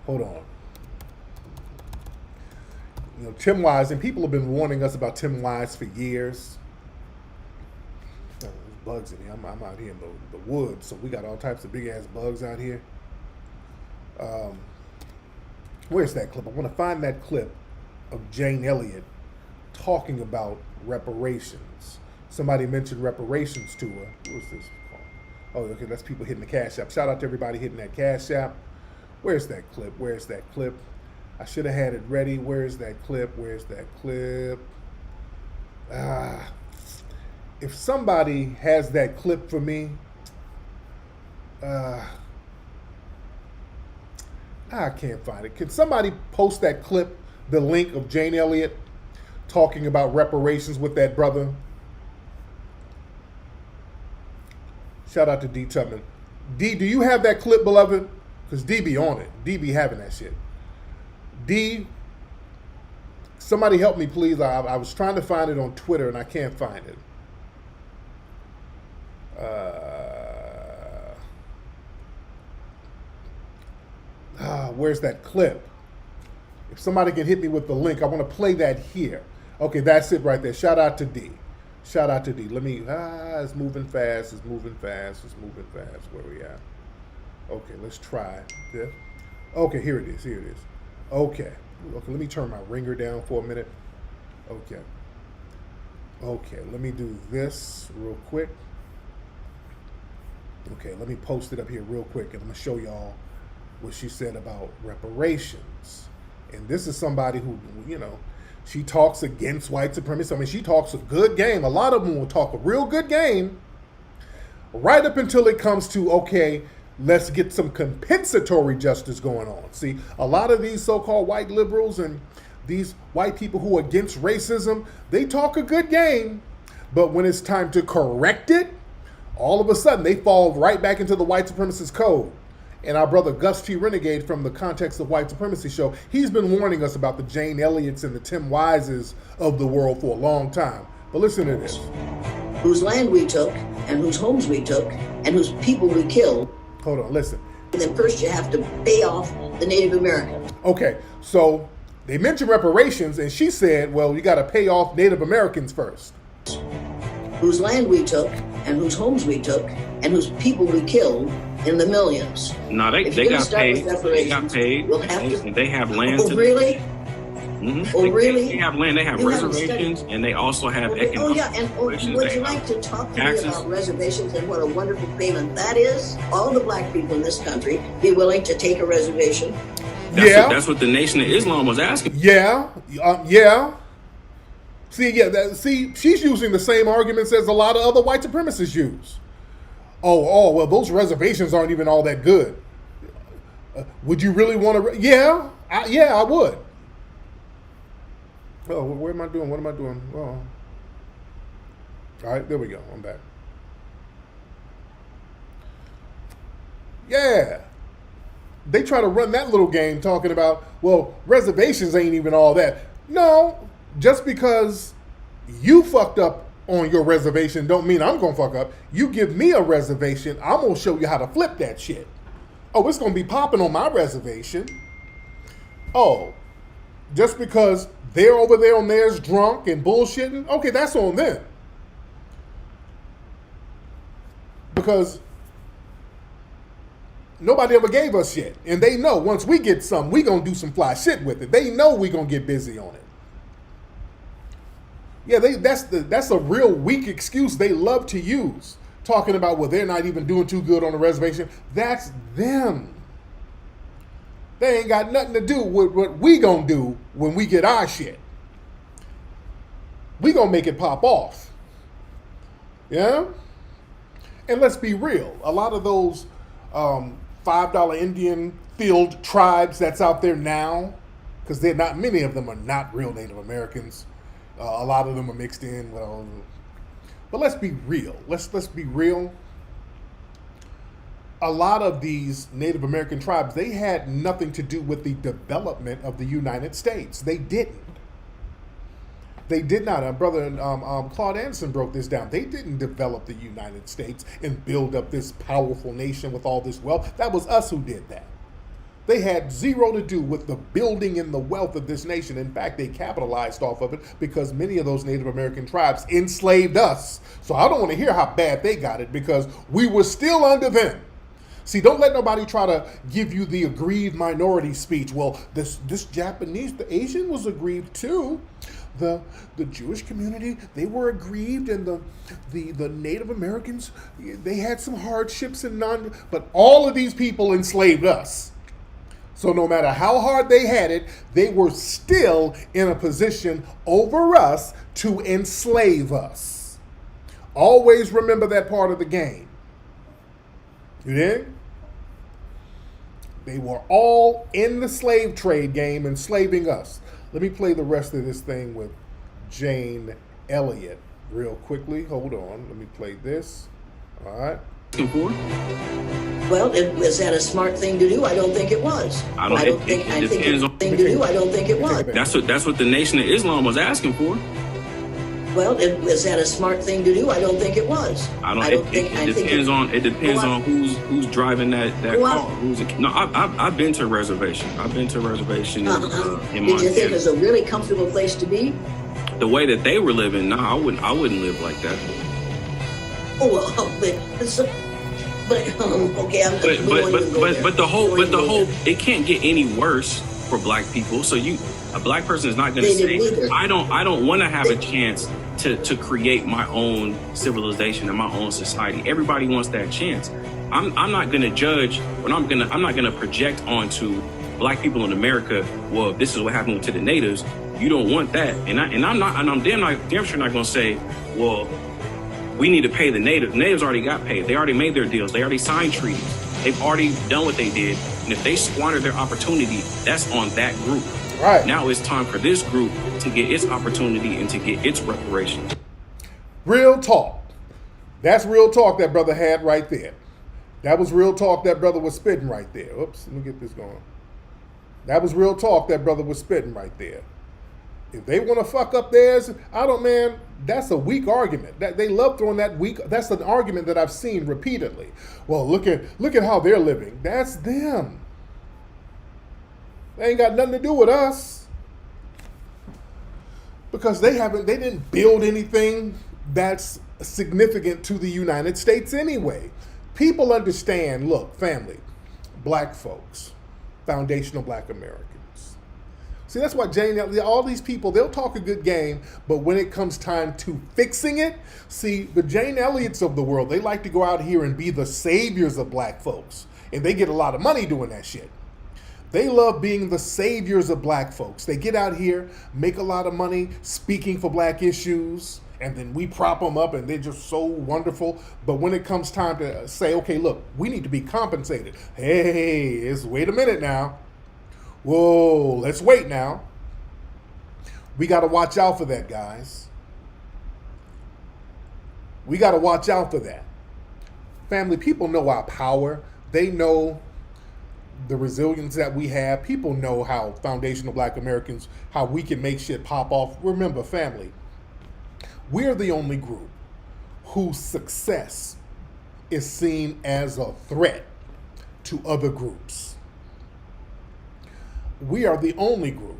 hold on. You know, Tim Wise, and people have been warning us about Tim Wise for years. There's bugs in here. I'm out here in the woods, so we got all types of big ass bugs out here. Where's that clip? I want to find that clip of Jane Elliott talking about reparations. Somebody mentioned reparations to her. What was this called? Oh, okay, that's people hitting the Cash App. Shout out to everybody hitting that Cash App. Where's that clip? Where's that clip? I should have had it ready. Where's that clip? Where's that clip? If somebody has that clip for me, I can't find it. Can somebody post that clip, the link of Jane Elliott talking about reparations with that brother? Shout out to D Tubman. D, do you have that clip, beloved? Because D be on it. D be having that shit. D, somebody help me, please. I was trying to find it on Twitter and I can't find it. Where's that clip? If somebody can hit me with the link, I want to play that here. Okay, that's it right there. Shout out to D. Shout out to D. Let me, it's moving fast, it's moving fast, it's moving fast. Where we at? Okay, let's try this. Okay, here it is, here it is. Okay, let me turn my ringer down for a minute. Okay, let me do this real quick. Okay, let me post it up here real quick and I'm gonna show y'all what she said about reparations. And this is somebody who, you know, she talks against white supremacy. I mean, she talks a good game. A lot of them will talk a real good game right up until it comes to, okay, let's get some compensatory justice going on. See, a lot of these so-called white liberals and these white people who are against racism, they talk a good game, but when it's time to correct it, all of a sudden they fall right back into the white supremacist code. And our brother Gus T. Renegade from the Context of White Supremacy show, he's been warning us about the Jane Elliott's and the Tim Wises of the world for a long time. But listen to this. Whose land we took, and whose homes we took, and whose people we killed. Hold on, listen. And then first you have to pay off the Native Americans. Okay, so they mentioned reparations, and she said, well, you got to pay off Native Americans first. Whose land we took, and whose homes we took, and whose people we killed in the millions. No, they got paid. They got paid. We'll have to, and they have land. Oh, really? Mm-hmm. Oh, really? They have land. They have reservations, and they also have economic. Oh, yeah. And would you like to talk to me about reservations and what a wonderful payment that is? All the black people in this country be willing to take a reservation. That's what the Nation of Islam was asking. Yeah. See, she's using the same arguments as a lot of other white supremacists use. Well, those reservations aren't even all that good. Would you really want to? Yeah, I would. Oh, where am I doing? What am I doing? Oh. All right, there we go. I'm back. Yeah. They try to run that little game talking about, well, reservations ain't even all that. No, just because you fucked up on your reservation don't mean I'm gonna fuck up. You give me a reservation, I'm gonna show you how to flip that shit. Oh, it's gonna be popping on my reservation. Oh, just because they're over there on theirs drunk and bullshitting, okay, that's on them. Because nobody ever gave us shit. And they know once we get something, we gonna do some fly shit with it. They know we gonna get busy on it. Yeah, that's a real weak excuse they love to use. Talking about, well, they're not even doing too good on the reservation. That's them. They ain't got nothing to do with what we gonna do when we get our shit. We gonna make it pop off. Yeah? And let's be real. A lot of those $5 Indian field tribes that's out there now, because many of them are not real Native Americans. A lot of them are mixed in. Well, but let's be real. Let's be real. A lot of these Native American tribes, they had nothing to do with the development of the United States. They didn't. They did not. Our brother Claude Anderson broke this down. They didn't develop the United States and build up this powerful nation with all this wealth. That was us who did that. They had zero to do with the building and the wealth of this nation. In fact, they capitalized off of it because many of those Native American tribes enslaved us. So I don't want to hear how bad they got it because we were still under them. See, don't let nobody try to give you the aggrieved minority speech. Well, this Japanese, the Asian was aggrieved too. the Jewish community, they were aggrieved, and the Native Americans, they had some hardships but all of these people enslaved us. So no matter how hard they had it, they were still in a position over us to enslave us. Always remember that part of the game. You dig? They were all in the slave trade game, enslaving us. Let me play the rest of this thing with Jane Elliott real quickly. Hold on. Let me play this. All right. Well, was that a smart thing to do? I don't think it was. I don't think it was. That's what the Nation of Islam was asking for. Well, was that a smart thing to do? I don't think it was. It depends on who's driving that car. I've been to a reservation. Did you think it was a really comfortable place to be? The way that they were living, no, I wouldn't live like that. Oh well, but the whole it can't get any worse for black people. So a black person is not going to say, I don't want to have a chance to create my own civilization and my own society. Everybody wants that chance. I'm not going to judge, but I'm not going to project onto black people in America. Well, this is what happened to the natives. You don't want that, and I'm damn sure not going to say, well, we need to pay the natives. The natives already got paid. They already made their deals. They already signed treaties. They've already done what they did. And if they squander their opportunity, that's on that group. Right. Now it's time for this group to get its opportunity and to get its reparations. Real talk. That's real talk that brother had right there. That was real talk that brother was spitting right there. Oops, let me get this going. That was real talk that brother was spitting right there. If they want to fuck up theirs, that's a weak argument. That they love throwing that weak. That's an argument that I've seen repeatedly. Well, look at how they're living. That's them. They ain't got nothing to do with us. Because they didn't build anything that's significant to the United States anyway. People understand, look, family, black folks, foundational black Americans. See, that's why all these people, they'll talk a good game, but when it comes time to fixing it, see, the Jane Elliots of the world, they like to go out here and be the saviors of black folks. And they get a lot of money doing that shit. They love being the saviors of black folks. They get out here, make a lot of money speaking for black issues, and then we prop them up and they're just so wonderful. But when it comes time to say, okay, look, we need to be compensated. Hey, wait a minute now. Whoa, let's wait now. We got to watch out for that, guys. We got to watch out for that. Family, people know our power. They know the resilience that we have. People know how foundational black Americans, how we can make shit pop off. Remember, family, we're the only group whose success is seen as a threat to other groups. We are the only group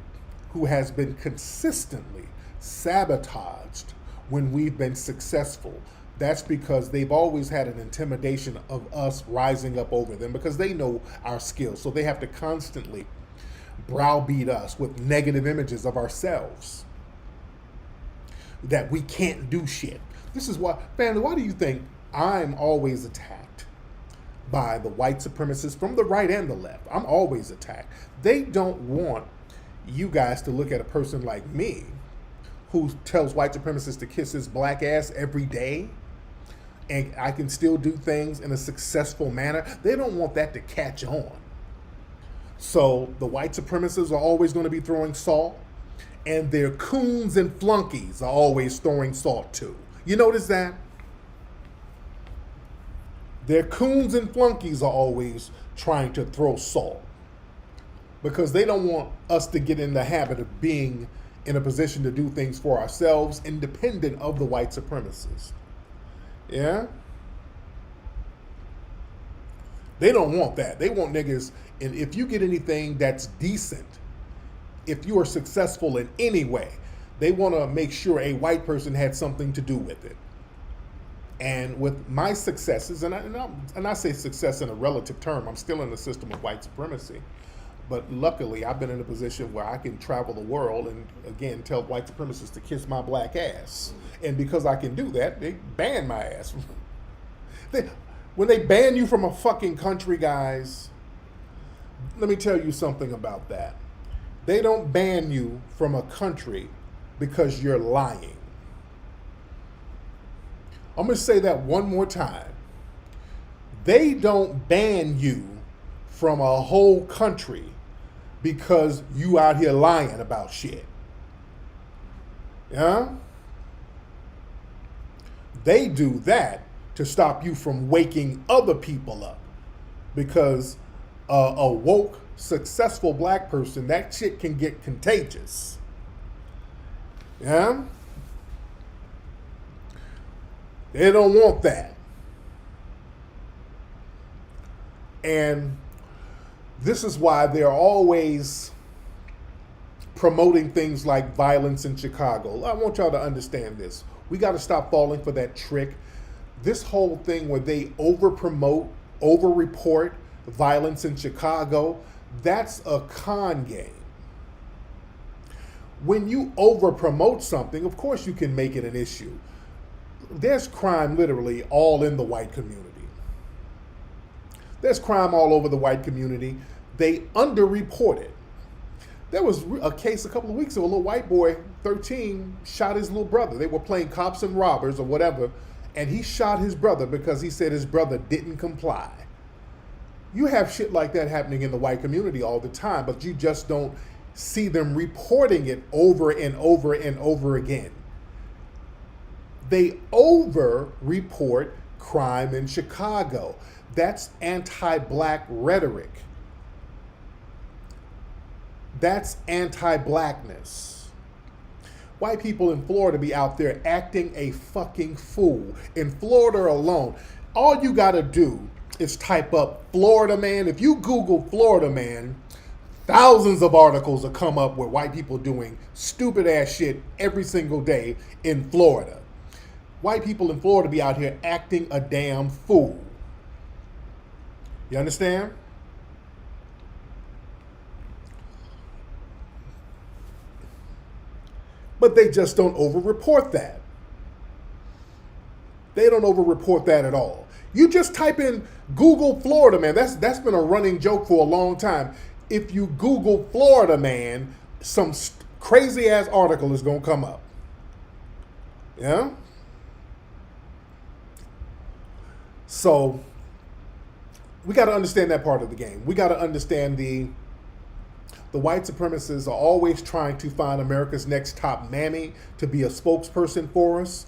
who has been consistently sabotaged when we've been successful. That's because they've always had an intimidation of us rising up over them because they know our skills. So they have to constantly browbeat us with negative images of ourselves that we can't do shit. This is why, family, why do you think I'm always attacked by the white supremacists from the right and the left? I'm always attacked. They don't want you guys to look at a person like me who tells white supremacists to kiss his black ass every day and I can still do things in a successful manner. They don't want that to catch on. So the white supremacists are always going to be throwing salt, and their coons and flunkies are always throwing salt too. You notice that? Their coons and flunkies are always trying to throw salt because they don't want us to get in the habit of being in a position to do things for ourselves, independent of the white supremacists. Yeah? They don't want that. They want niggas, and if you get anything that's decent, if you are successful in any way, they want to make sure a white person had something to do with it. And with my successes, and I say success in a relative term, I'm still in the system of white supremacy, But luckily, I've been in a position where I can travel the world and, again, tell white supremacists to kiss my black ass. And because I can do that, they ban my ass. When they ban you from a fucking country, guys, let me tell you something about that. They don't ban you from a country because you're lying. I'm going to say that one more time. They don't ban you from a whole country because you out here lying about shit. Yeah? They do that to stop you from waking other people up. Because a woke, successful black person, that shit can get contagious. Yeah? They don't want that. And this is why they're always promoting things like violence in Chicago. I want y'all to understand this. We got to stop falling for that trick. This whole thing where they over-promote, over-report violence in Chicago, that's a con game. When you over-promote something, of course you can make it an issue. There's crime literally all in the white community. There's crime all over the white community. They underreport it. There was a case a couple of weeks ago, a little white boy, 13, shot his little brother. They were playing cops and robbers or whatever, and he shot his brother because he said his brother didn't comply. You have shit like that happening in the white community all the time, but you just don't see them reporting it over and over and over again. They over-report crime in Chicago. That's anti-black rhetoric. That's anti-blackness. White people in Florida be out there acting a fucking fool. In Florida alone, all you gotta do is type up Florida man. If you Google Florida man, thousands of articles will come up with white people doing stupid ass shit every single day in Florida. White people in Florida be out here acting a damn fool. You understand? But they just don't over-report that. They don't over-report that at all. You just type in Google Florida man. That's been a running joke for a long time. If you Google Florida man, some crazy ass article is gonna come up. Yeah? So we got to understand that part of the game. We got to understand the white supremacists are always trying to find America's next top Mammy to be a spokesperson for us.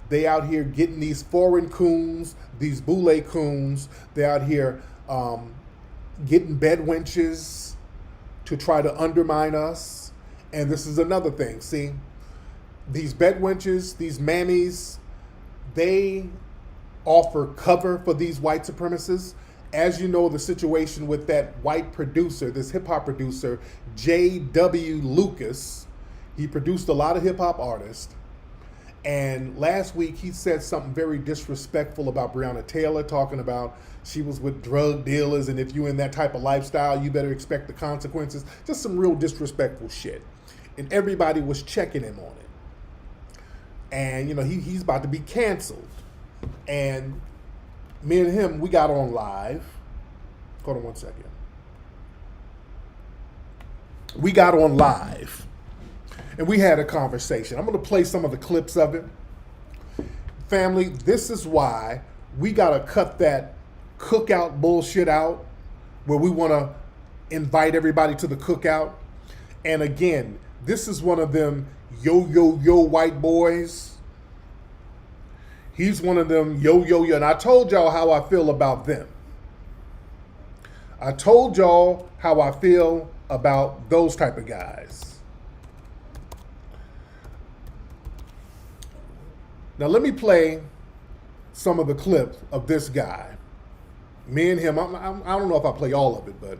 They out here getting these foreign coons, these boule coons. They out here getting bed wenches to try to undermine us. And this is another thing. See, these bed wenches, these mammies, they offer cover for these white supremacists. As you know, the situation with that white producer, this hip-hop producer, J.W. Lucas, he produced a lot of hip-hop artists. And last week, he said something very disrespectful about Breonna Taylor, talking about she was with drug dealers, and if you're in that type of lifestyle, you better expect the consequences. Just some real disrespectful shit. And everybody was checking him on it. And, you know, he's about to be canceled. And me and him, we got on live. Hold on one second. We got on live. And we had a conversation. I'm going to play some of the clips of it. Family, this is why we got to cut that cookout bullshit out, where we want to invite everybody to the cookout. And again, this is one of them yo white boys. He's one of them yo. And I told y'all how I feel about them. I told y'all how I feel about those type of guys. Now let me play some of the clips of this guy. Me and him, I don't know if I play all of it, but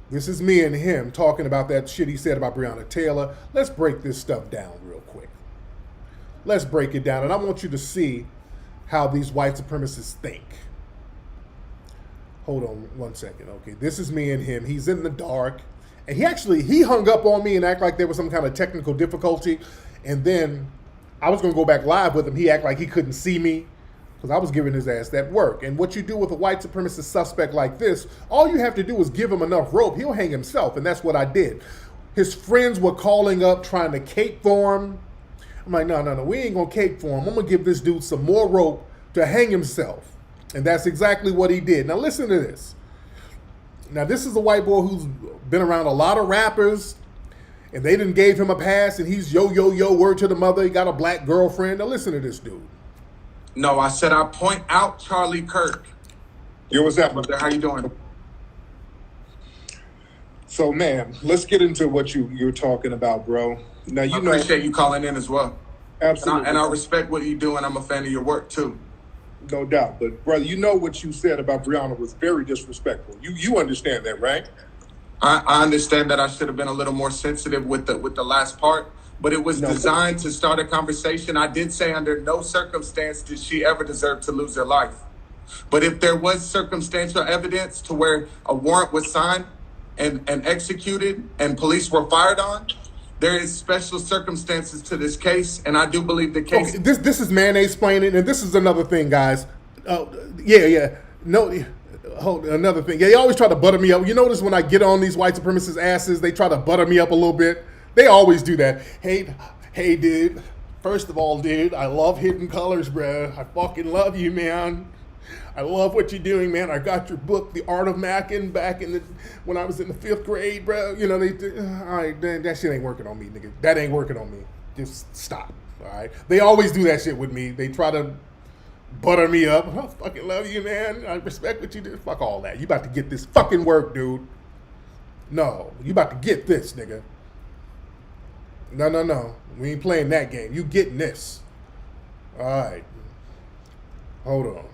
this is me and him talking about that shit he said about Breonna Taylor. Let's break this stuff down real quick. Let's break it down, and I want you to see how these white supremacists think. hold on 1 second. Okay, this is me and him. He's in the dark. And he hung up on me and act like there was some kind of technical difficulty. And then I was going to go back live with him. He act like he couldn't see me because I was giving his ass that work. And what you do with a white supremacist suspect like this, all you have to do is give him enough rope. He'll hang himself. And that's what I did. His friends were calling up trying to cape for him. I'm like, no, we ain't going to cape for him. I'm going to give this dude some more rope to hang himself. And that's exactly what he did. Now listen to this. Now this is a white boy who's been around a lot of rappers, and they done gave him a pass, and he's yo, word to the mother. He got a black girlfriend. Now listen to this dude. No, I said I point out Charlie Kirk. Yo, what's up, brother? How you doing? So, man, let's get into what you're talking about, bro. Now, I appreciate you calling in as well. Absolutely. And I respect what you do, and I'm a fan of your work, too. No doubt. But, brother, you know what you said about Breonna was very disrespectful. You understand that, right? I understand that I should have been a little more sensitive with the last part, but it was designed to start a conversation. I did say under no circumstance did she ever deserve to lose her life. But if there was circumstantial evidence to where a warrant was signed and executed and police were fired on, there is special circumstances to this case, and I do believe the case... Okay, this is mayonnaise explaining, and this is another thing, guys. Another thing. Yeah, they always try to butter me up. You notice when I get on these white supremacist asses, they try to butter me up a little bit. They always do that. Hey, dude. First of all, dude, I love Hidden Colors, bro. I fucking love you, man. I love what you're doing, man. I got your book, The Art of Mackin', when I was in the 5th grade, bro. You know, that shit ain't working on me, nigga. That ain't working on me. Just stop, all right? They always do that shit with me. They try to butter me up. I fucking love you, man. I respect what you do. Fuck all that. You about to get this fucking work, dude. No, you about to get this, nigga. No. We ain't playing that game. You getting this. All right. Hold on.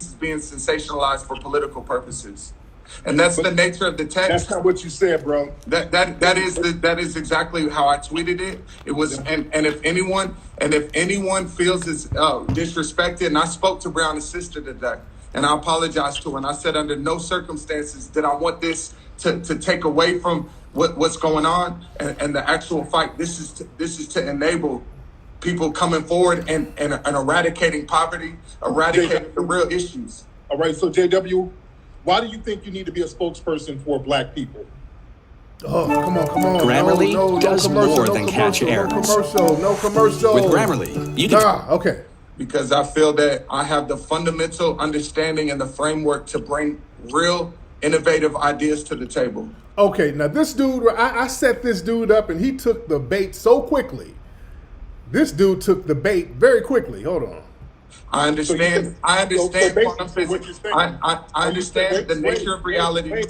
This is being sensationalized for political purposes. And that's the nature of the text. That's not what you said, bro. That is exactly how I tweeted it. It was, and if anyone feels it's disrespected, and I spoke to Brown's sister today, and I apologized to her, and I said under no circumstances did I want this to take away from what's going on and the actual fight. This is to enable people coming forward and eradicating poverty, eradicating the real issues. All right, so JW, why do you think you need to be a spokesperson for black people? Oh, come on. Grammarly does more than catch errors. No commercial. With Grammarly, you can... Okay. Because I feel that I have the fundamental understanding and the framework to bring real innovative ideas to the table. Okay, now this dude, I set this dude up and he took the bait so quickly. This dude took the bait very quickly. Hold on. I understand. I understand quantum physics. I understand the nature of reality.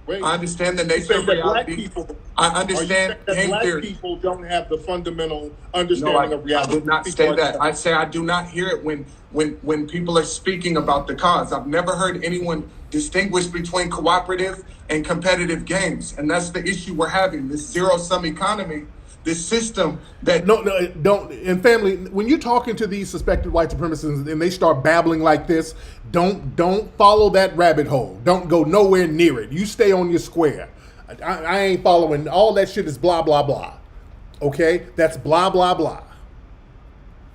I understand the nature of reality. I understand game theory. Black people don't have the fundamental understanding of reality. I did not say that. I say I do not hear it when people are speaking about the cause. I've never heard anyone distinguish between cooperative and competitive games, and that's the issue we're having. This zero-sum economy. This system that no, don't. And family, when you're talking to these suspected white supremacists and they start babbling like this, don't follow that rabbit hole. Don't go nowhere near it. You stay on your square. I ain't following all that shit. Is blah blah blah. Okay, that's blah blah blah.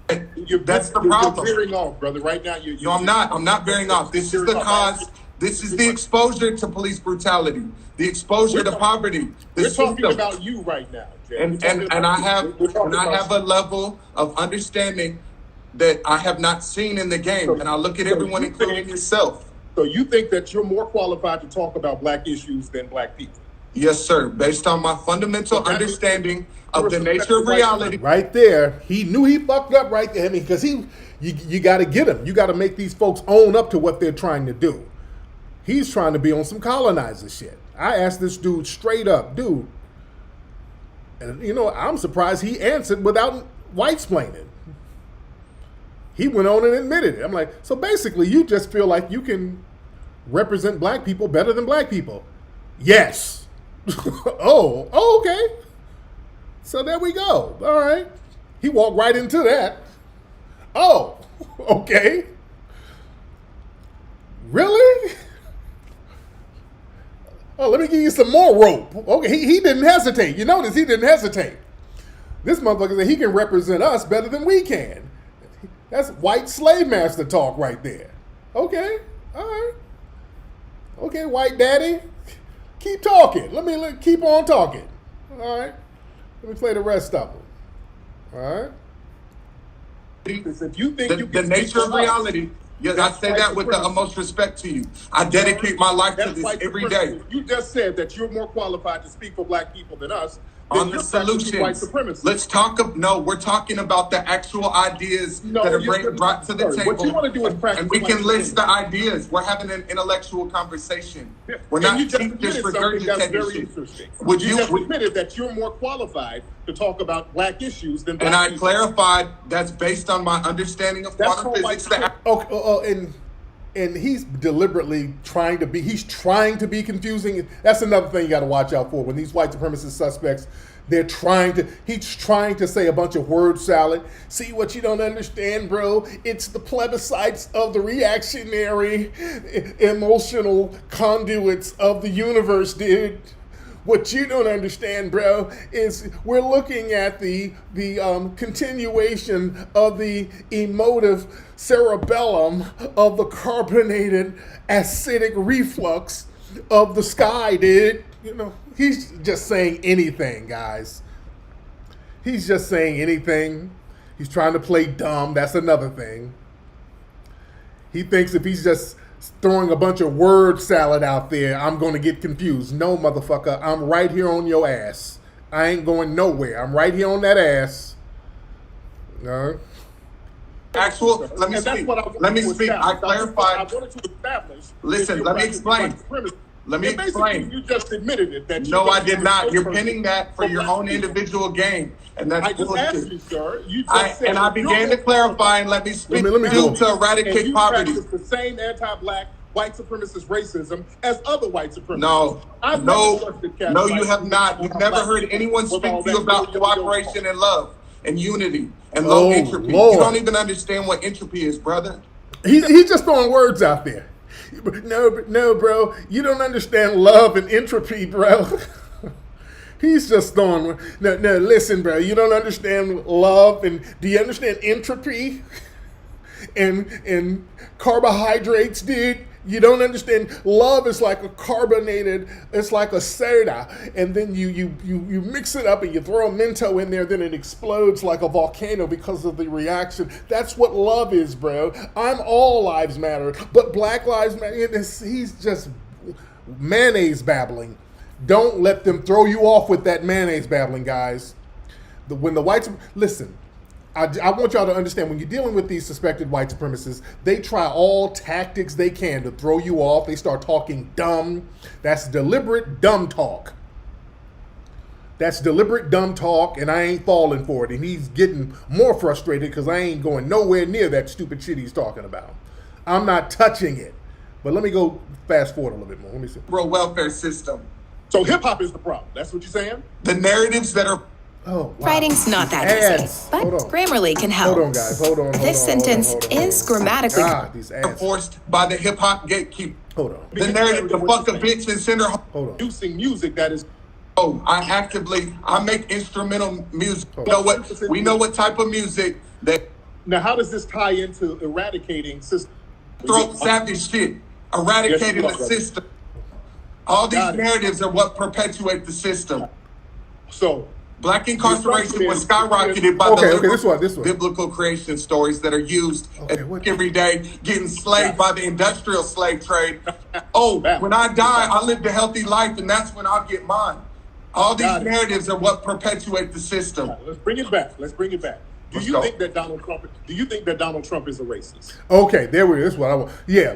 That's the problem. You're veering off, brother. Right now, no, I'm not. I'm not veering off. This is the cause. This is the exposure to police brutality, the exposure to poverty. We're talking about you right now. And I have a level of understanding that I have not seen in the game, and I look at everyone, including yourself. So you think that you're more qualified to talk about black issues than black people? Yes, sir. Based on my fundamental understanding of the nature of reality. Right there, he knew he fucked up right there. I mean, because you got to get him. You got to make these folks own up to what they're trying to do. He's trying to be on some colonizer shit. I asked this dude straight up, dude. And, you know, I'm surprised he answered without white-splaining. He went on and admitted it. I'm like, so basically you just feel like you can represent black people better than black people. Yes. Oh, okay. So there we go. All right. He walked right into that. Oh, okay. Really? Oh, let me give you some more rope. Okay, he didn't hesitate. You notice he didn't hesitate. This motherfucker said he can represent us better than we can. That's white slave master talk right there. Okay, all right. Okay, white daddy, keep talking. Let me keep on talking. All right. Let me play the rest of them. All right. If you think the nature of reality. Yes, I say that with the utmost respect to you. I dedicate my life to this every day. You just said that you're more qualified to speak for black people than us. On the solutions. Let's talk. No, we're talking about the actual ideas that are brought to the table. What you want to do is practice. And we can list the ideas. We're having an intellectual conversation. We're not just regurgitating shit. Would you just admitted that you're more qualified to talk about black issues than black people? And I clarified that's based on my understanding of quantum physics. And he's deliberately trying to be confusing. That's another thing you got to watch out for when these white supremacist suspects, he's trying to say a bunch of word salad. See, what you don't understand, bro, it's the plebiscites of the reactionary emotional conduits of the universe, dude. What you don't understand, bro, is we're looking at the continuation of the emotive cerebellum of the carbonated acidic reflux of the sky, dude. You know, he's just saying anything, guys. He's just saying anything. He's trying to play dumb. That's another thing. He thinks if he's just throwing a bunch of word salad out there, I'm going to get confused. No, motherfucker, I'm right here on your ass. I ain't going nowhere. I'm right here on that ass. No. Let me speak. I clarified. I wanted to establish. Listen, let me explain. You just admitted it. That no, I did not. You're pinning that for your own individual gain. And that's bullshit. I just asked you, sir. You just said, and I began to clarify and let me speak to eradicate poverty. The same anti-black white supremacist racism as other white supremacists. No, you have not. You've never heard anyone speak to you about cooperation and love and unity and low entropy. Lord. You don't even understand what entropy is, brother. He's just throwing words out there. No, bro. You don't understand love and entropy, bro. He's just throwing. No, listen, bro. You don't understand love, and do you understand entropy and carbohydrates, dude? You don't understand. Love is like a carbonated. It's like a soda, and then you mix it up and you throw a Mento in there. Then it explodes like a volcano because of the reaction. That's what love is, bro. I'm all lives matter, but Black Lives Matter. He's just mayonnaise babbling. Don't let them throw you off with that mayonnaise babbling, guys. When the whites listen. I want y'all to understand, when you're dealing with these suspected white supremacists, they try all tactics they can to throw you off. They start talking dumb. That's deliberate dumb talk. And I ain't falling for it. And he's getting more frustrated because I ain't going nowhere near that stupid shit he's talking about. I'm not touching it. But let me go fast forward a little bit more. Let me see. Welfare system. So hip-hop is the problem. That's what you're saying? The narratives that are... Oh, wow. Writing's not that easy, but Grammarly can help. Hold on, guys. Hold on. This sentence is grammatically forced by the hip hop gatekeeper. Hold on. The narrative to fuck a bitch and send her home. Hold on. Producing music that is. I make instrumental music. We know what type of music that. Now, how does this tie into eradicating system? Throat savage shit. Eradicating the system. All these narratives are what perpetuate the system. So. Black incarceration was skyrocketed by the biblical creation stories that are used every day, getting slaved by the industrial slave trade. When I die, I lived a healthy life, and that's when I'll get mine. All these narratives are what perpetuate the system. Let's bring it back. Do you think that Donald Trump is a racist? Okay, there we go. That's what I want. Yeah,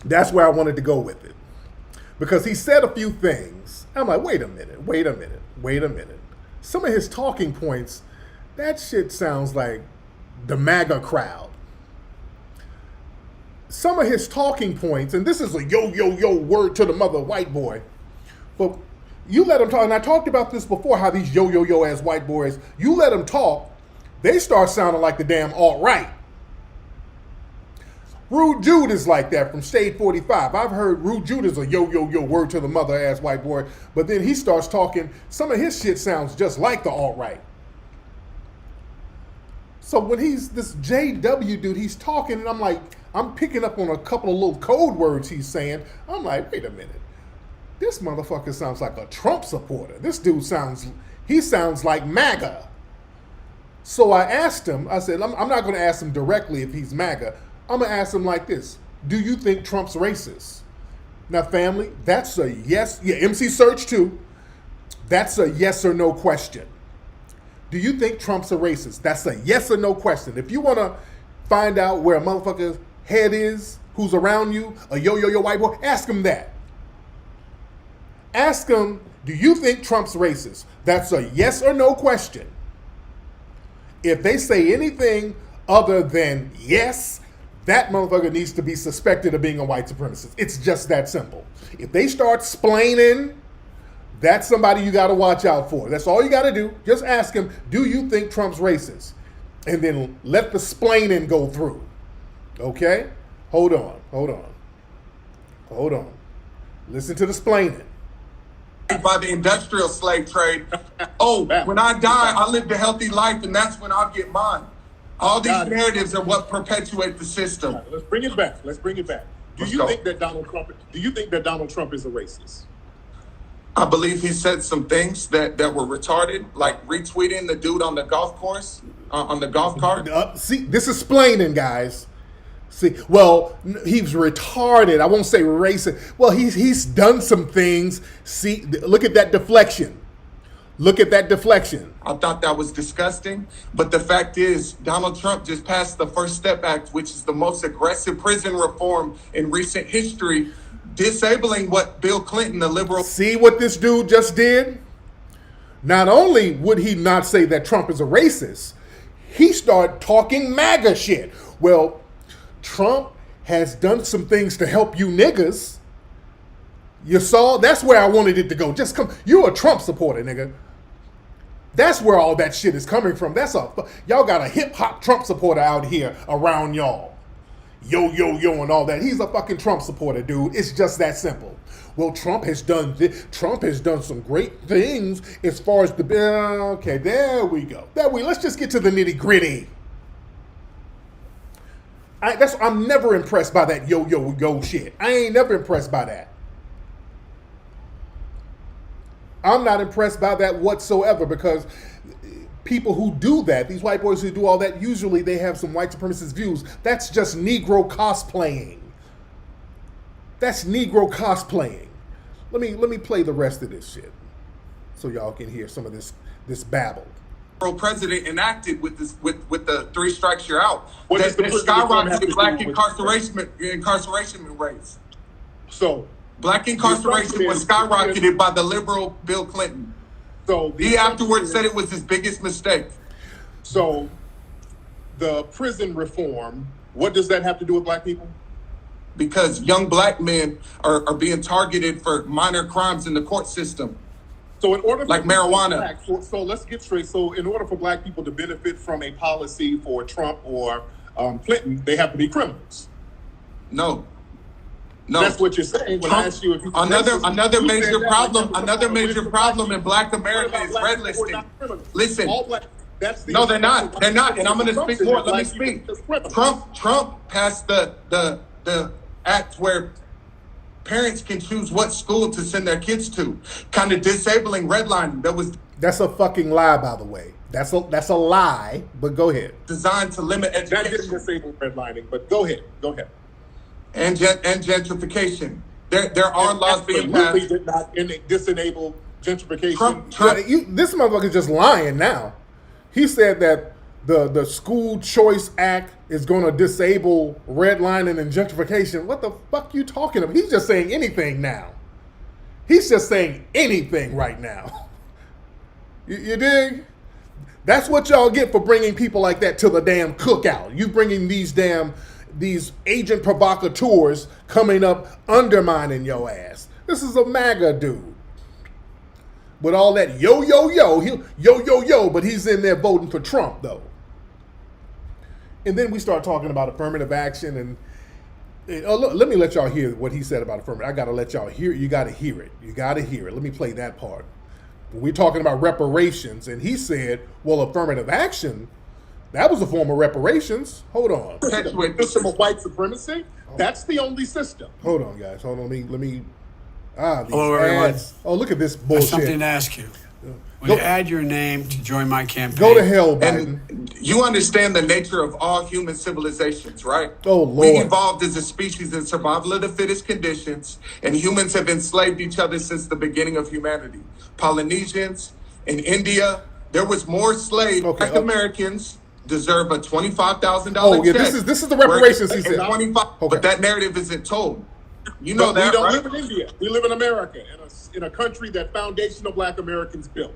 that's where I wanted to go with it. Because he said a few things. I'm like, wait a minute. Some of his talking points, that shit sounds like the MAGA crowd. Some of his talking points, and this is a yo word to the mother white boy, but you let them talk, and I talked about this before, how these yo ass white boys, you let them talk, they start sounding like the damn alt-right. Rude Jude is like that from Shade 45. I've heard Rude Jude is a yo, yo, yo, word to the mother ass white boy, but then he starts talking, some of his shit sounds just like the alt-right. So when he's this JW dude, he's talking, and I'm like, I'm picking up on a couple of little code words he's saying. I'm like, wait a minute. This motherfucker sounds like a Trump supporter. This dude sounds like MAGA. So I asked him, I said, I'm not going to ask him directly if he's MAGA. I'm going to ask him like this. Do you think Trump's racist? Now, family, that's a yes. Yeah, MC Search too. That's a yes or no question. Do you think Trump's a racist? That's a yes or no question. If you want to find out where a motherfucker's head is, who's around you, a yo-yo-yo white boy, ask him that. Ask him, do you think Trump's racist? That's a yes or no question. If they say anything other than yes, that motherfucker needs to be suspected of being a white supremacist. It's just that simple. If they start splaining, that's somebody you got to watch out for. That's all you got to do. Just ask him, do you think Trump's racist? And then let the splaining go through. Okay? Hold on. Listen to the splaining. By the industrial slave trade. Oh, when I die, I lived a healthy life, and that's when I'll get mine. All these narratives are what perpetuate the system. Right, let's bring it back. Do you think that Donald Trump is a racist? I believe he said some things that were retarded, like retweeting the dude on the golf course, on the golf cart. See, this is splaining, guys. See, well, he's retarded. I won't say racist. Well, he's done some things. See, look at that deflection. I thought that was disgusting. But the fact is, Donald Trump just passed the First Step Act, which is the most aggressive prison reform in recent history, disabling what Bill Clinton, the liberal... See what this dude just did? Not only would he not say that Trump is a racist, he started talking MAGA shit. Well, Trump has done some things to help you niggas. You saw? That's where I wanted it to go. Just come. You're a Trump supporter, nigga. That's where all that shit is coming from. Y'all got a hip hop Trump supporter out here around y'all. Yo, yo, yo, and all that. He's a fucking Trump supporter, dude. It's just that simple. Well, Trump has done some great things as far as the... Okay, there we go. Let's just get to the nitty gritty. I'm never impressed by that yo, yo, yo shit. I ain't never impressed by that. I'm not impressed by that whatsoever, because people who do that, these white boys who do all that, usually they have some white supremacist views. That's just Negro cosplaying. Let me play the rest of this shit so y'all can hear some of this babble. President enacted with the 3 strikes you're out. What that skyrocketed black incarceration rates. So black incarceration was skyrocketed by the liberal Bill Clinton. So he afterwards said it was his biggest mistake. So the prison reform, what does that have to do with black people? Because young black men are being targeted for minor crimes in the court system. So in order for like marijuana. So let's get straight. So in order for black people to benefit from a policy for Trump or Clinton, they have to be criminals. No. That's what you're saying. When I ask you if you another major problem in Black America is red listing. Listen. No, they're not. They're not. And I'm going to speak more. Let me speak. Trump passed the act where parents can choose what school to send their kids to, kind of disabling redlining. That's a fucking lie, by the way. That's a lie, but go ahead. Designed to limit education. That didn't disable redlining, but go ahead. And gentrification. There are laws being passed. Did not disenable gentrification. This motherfucker's just lying now. He said that the School Choice Act is going to disable redlining and gentrification. What the fuck you talking about? He's just saying anything now. He's just saying anything right now. You dig? That's what y'all get for bringing people like that to the damn cookout. You bringing these agent provocateurs coming up undermining your ass. This is a MAGA dude. With all that yo, but he's in there voting for Trump, though. And then we start talking about affirmative action, and Let me let y'all hear what he said about affirmative. I got to let y'all hear. You got to hear it. You got to hear it. Let me play that part. We're talking about reparations, and he said, "Well, affirmative action, that was a form of reparations." Hold on. System of white supremacy. That's the only system. Hold on, guys. Hold on. Let me. These Hello, everyone. ads. Oh, look at this I have bullshit. something to ask you. Will you add your name to join my campaign? Go to hell, Biden. And you understand the nature of all human civilizations, right? Oh, Lord. We evolved as a species in survival of the fittest conditions, and humans have enslaved each other since the beginning of humanity. Polynesians in India, there was more slaves. Black Americans deserve a $25,000 Oh, yeah, check. this is the reparations he said. 25, But that narrative isn't told. You know But that, we don't right? live in India. We live in America, in a country that foundational Black Americans built.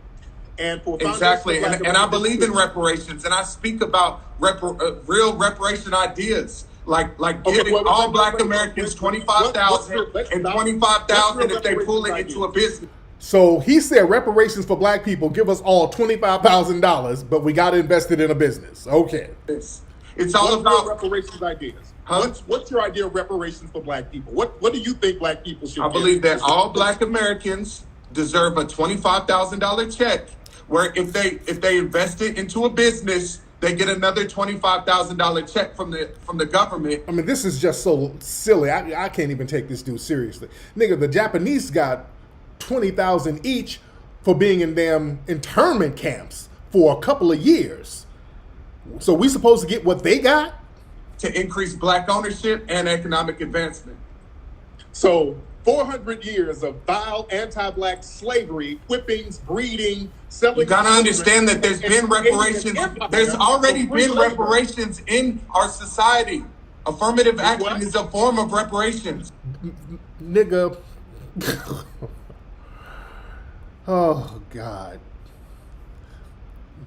And for Exactly, foundational Black and I Americans believe in built- reparations, and I speak about real reparation ideas, like Okay, giving wait, all wait, Black wait, Americans wait, 25,000 let's and stop. 25,000 if they Let's pull it reparations into a business. So he said reparations for black people, give us all $25,000, but we got to invest it in a business. Okay. It's all What's about your reparations ideas. Huh? What's your idea of reparations for Black people? What do you think Black people should I get? believe that all Black Americans deserve a $25,000 check, where if they invest it into a business, they get another $25,000 check from the government. I mean, this is just so silly. I can't even take this dude seriously. Nigga, the Japanese got $20,000 each for being in damn internment camps for a couple of years. So we supposed to get what they got? To increase Black ownership and economic advancement. So 400 years of vile anti-Black slavery, whippings, breeding, selling. You gotta understand that there's been reparations. There's already been reparations in our society. Affirmative action is a form of reparations. Nigga. Oh, God.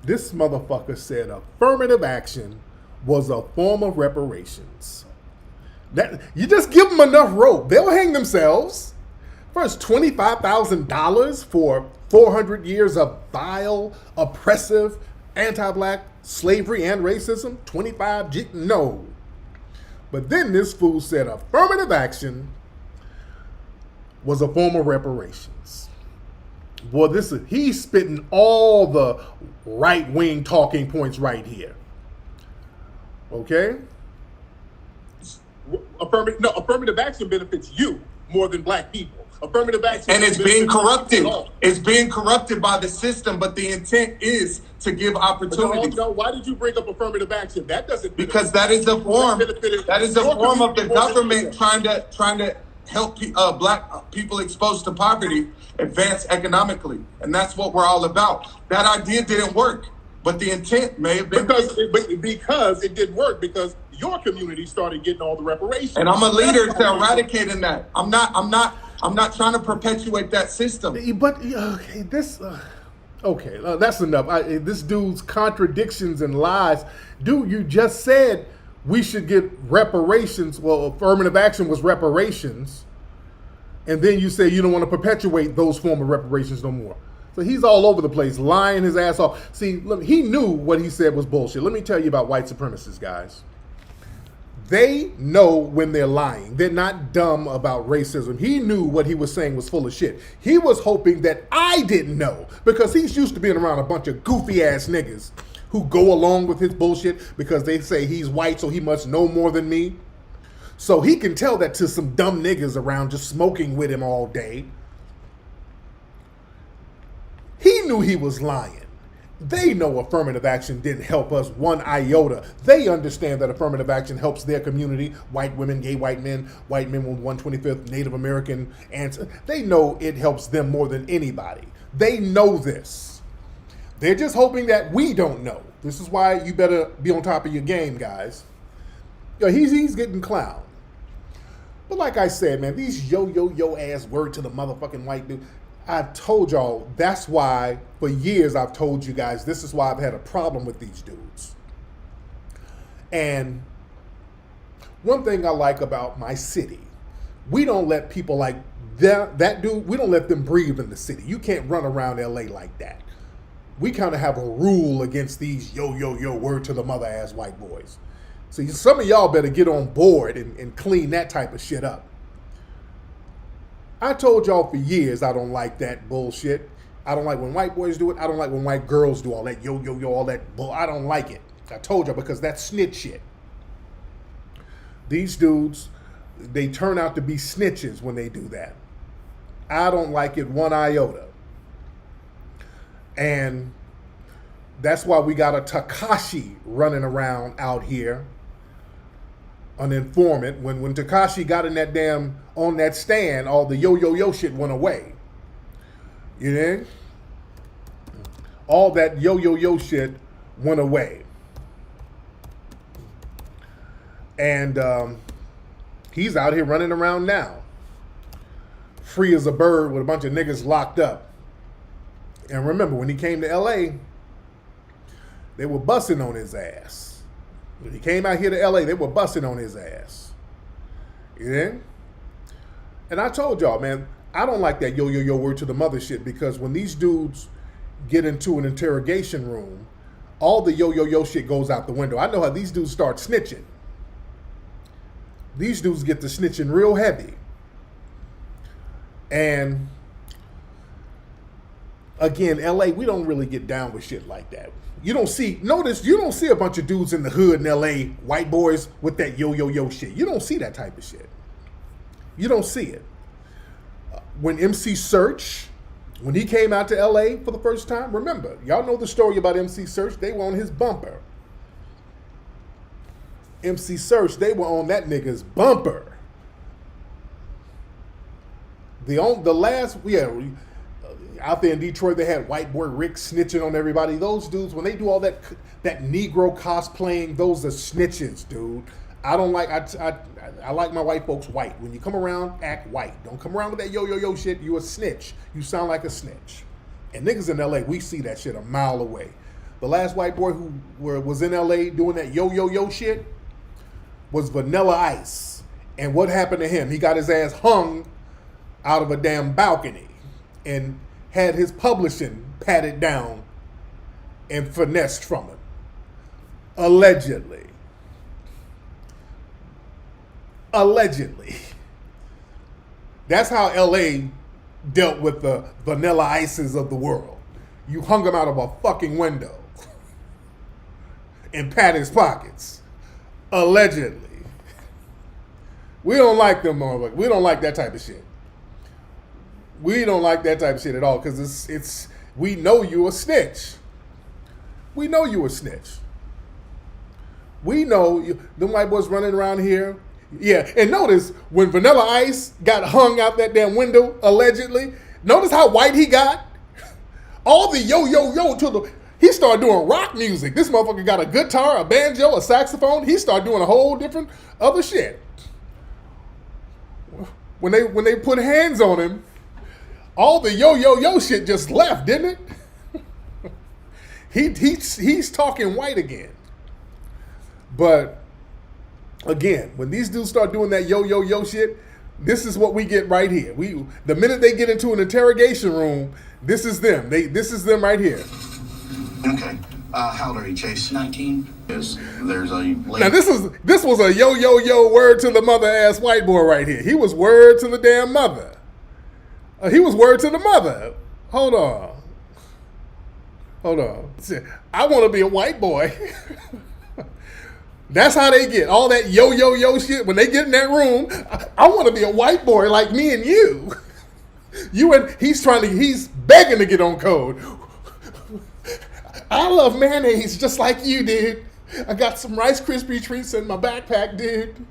This motherfucker said affirmative action was a form of reparations. That you just give them enough rope, they'll hang themselves. First, $25,000 for 400 years of vile, oppressive, anti-Black slavery and racism? 25? No. But then this fool said affirmative action was a form of reparations. Boy, he's spitting all the right-wing talking points right here. Okay? Affirmative action benefits you more than Black people. Affirmative action, and it's being corrupted. It's being corrupted by the system, but the intent is to give opportunity. No, why did you bring up affirmative action? That doesn't because that is a form. That is a form of the government trying to help Black people exposed to poverty advance economically, and that's what we're all about. That idea didn't work, but the intent may have been because it didn't work because your community started getting all the reparations. And I'm a leader to eradicating that. I'm not trying to perpetuate that system. But okay, that's enough. This dude's contradictions and lies. Dude, you just said we should get reparations. Well, affirmative action was reparations. And then you say you don't want to perpetuate those form of reparations no more. So he's all over the place, lying his ass off. See, he knew what he said was bullshit. Let me tell you about white supremacists, guys. They know when they're lying. They're not dumb about racism. He knew what he was saying was full of shit. He was hoping that I didn't know because he's used to being around a bunch of goofy ass niggas who go along with his bullshit because they say he's white so he must know more than me. So he can tell that to some dumb niggas around just smoking with him all day. He knew he was lying. They know affirmative action didn't help us one iota. They understand that affirmative action helps their community, white women, gay white men with 125th Native American ancestors. They know it helps them more than anybody. They know this. They're just hoping that we don't know. This is why you better be on top of your game, guys. He's getting clowned. But like I said, man, these yo ass word to the motherfucking white dude. I told y'all, that's why for years I've told you guys, this is why I've had a problem with these dudes. And one thing I like about my city, we don't let people like that dude, we don't let them breathe in the city. You can't run around LA like that. We kind of have a rule against these yo word to the mother ass white boys. So some of y'all better get on board and clean that type of shit up. I told y'all for years I don't like that bullshit. I don't like when white boys do it. I don't like when white girls do all that yo, all that bull. I don't like it. I told y'all because that's snitch shit. These dudes, they turn out to be snitches when they do that. I don't like it one iota. And that's why we got a Tekashi running around out here, an informant. When Tekashi got in that on that stand, all the yo shit went away. You know? All that yo shit went away. And he's out here running around now, free as a bird with a bunch of niggas locked up. And remember, when he came to LA, they were busting on his ass. When he came out here to LA, they were busting on his ass. You know? And I told y'all, man, I don't like that yo word to the mother shit, because when these dudes get into an interrogation room, all the yo shit goes out the window. I know how these dudes start snitching. These dudes get to snitching real heavy. And again, LA, we don't really get down with shit like that. You don't see a bunch of dudes in the hood in LA, white boys with that yo shit. You don't see that type of shit. You don't see it. When MC Search, when he came out to LA for the first time, remember, y'all know the story about MC Search. They were on his bumper. MC Search, they were on that nigga's bumper. Out there in Detroit, they had white boy Rick snitching on everybody. Those dudes, when they do all that Negro cosplaying, those are snitches, dude. I don't like, I like my white folks white. When you come around, act white. Don't come around with that yo shit. You a snitch. You sound like a snitch. And niggas in LA, we see that shit a mile away. The last white boy who was in LA doing that yo shit was Vanilla Ice. And what happened to him? He got his ass hung out of a damn balcony and had his publishing patted down and finessed from him. Allegedly. That's how LA dealt with the Vanilla Ices of the world. You hung him out of a fucking window and pat his pockets. Allegedly. We don't like them, motherfuckers. We don't like that type of shit. We don't like that type of shit at all, because it's we know you a snitch. We know you a snitch. We know them white boys running around here. Yeah, and notice when Vanilla Ice got hung out that damn window, allegedly, notice how white he got? All the yo he started doing rock music. This motherfucker got a guitar, a banjo, a saxophone. He started doing a whole different other shit. When they put hands on him, all the yo shit just left, didn't it? He's talking white again. But again, when these dudes start doing that yo shit, this is what we get right here. The minute they get into an interrogation room, this is them. This is them right here. Okay. How old are you, Chase? 19. Yes. There's a lady. Now this was a yo word to the mother ass white boy right here. He was word to the damn mother. He was word to the mother. Hold on. I want to be a white boy. That's how they get all that yo shit. When they get in that room, I want to be a white boy like me and you. He's begging to get on code. I love mayonnaise just like you did. I got some Rice Krispie treats in my backpack, dude.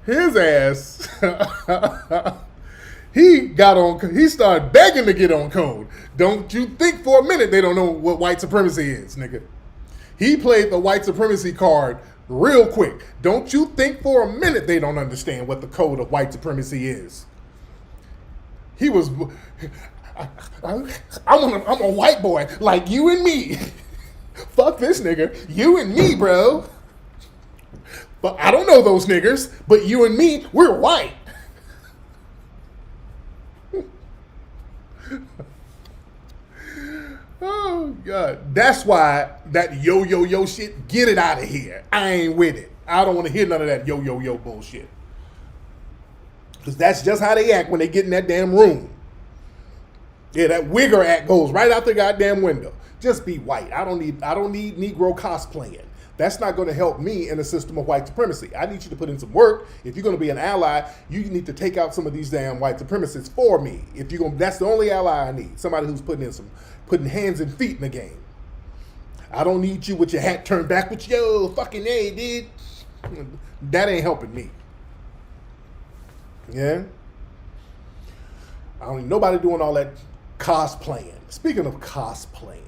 His ass, he started begging to get on code. Don't you think for a minute they don't know what white supremacy is, nigga. He played the white supremacy card real quick. Don't you think for a minute they don't understand what the code of white supremacy is. He was, I'm a white boy like you and me. Fuck this nigga. You and me, bro. But I don't know those niggers, but you and me, we're white. Oh, God. That's why that yo shit, get it out of here. I ain't with it. I don't want to hear none of that yo bullshit. Because that's just how they act when they get in that damn room. Yeah, that wigger act goes right out the goddamn window. Just be white. I don't need Negro cosplaying. That's not going to help me in a system of white supremacy. I need you to put in some work. If you're going to be an ally, you need to take out some of these damn white supremacists for me. If you're going, that's the only ally I need. Somebody who's putting hands and feet in the game. I don't need you with your hat turned back with yo fucking A, dude. That ain't helping me. Yeah. I don't need nobody doing all that cosplaying. Speaking of cosplaying.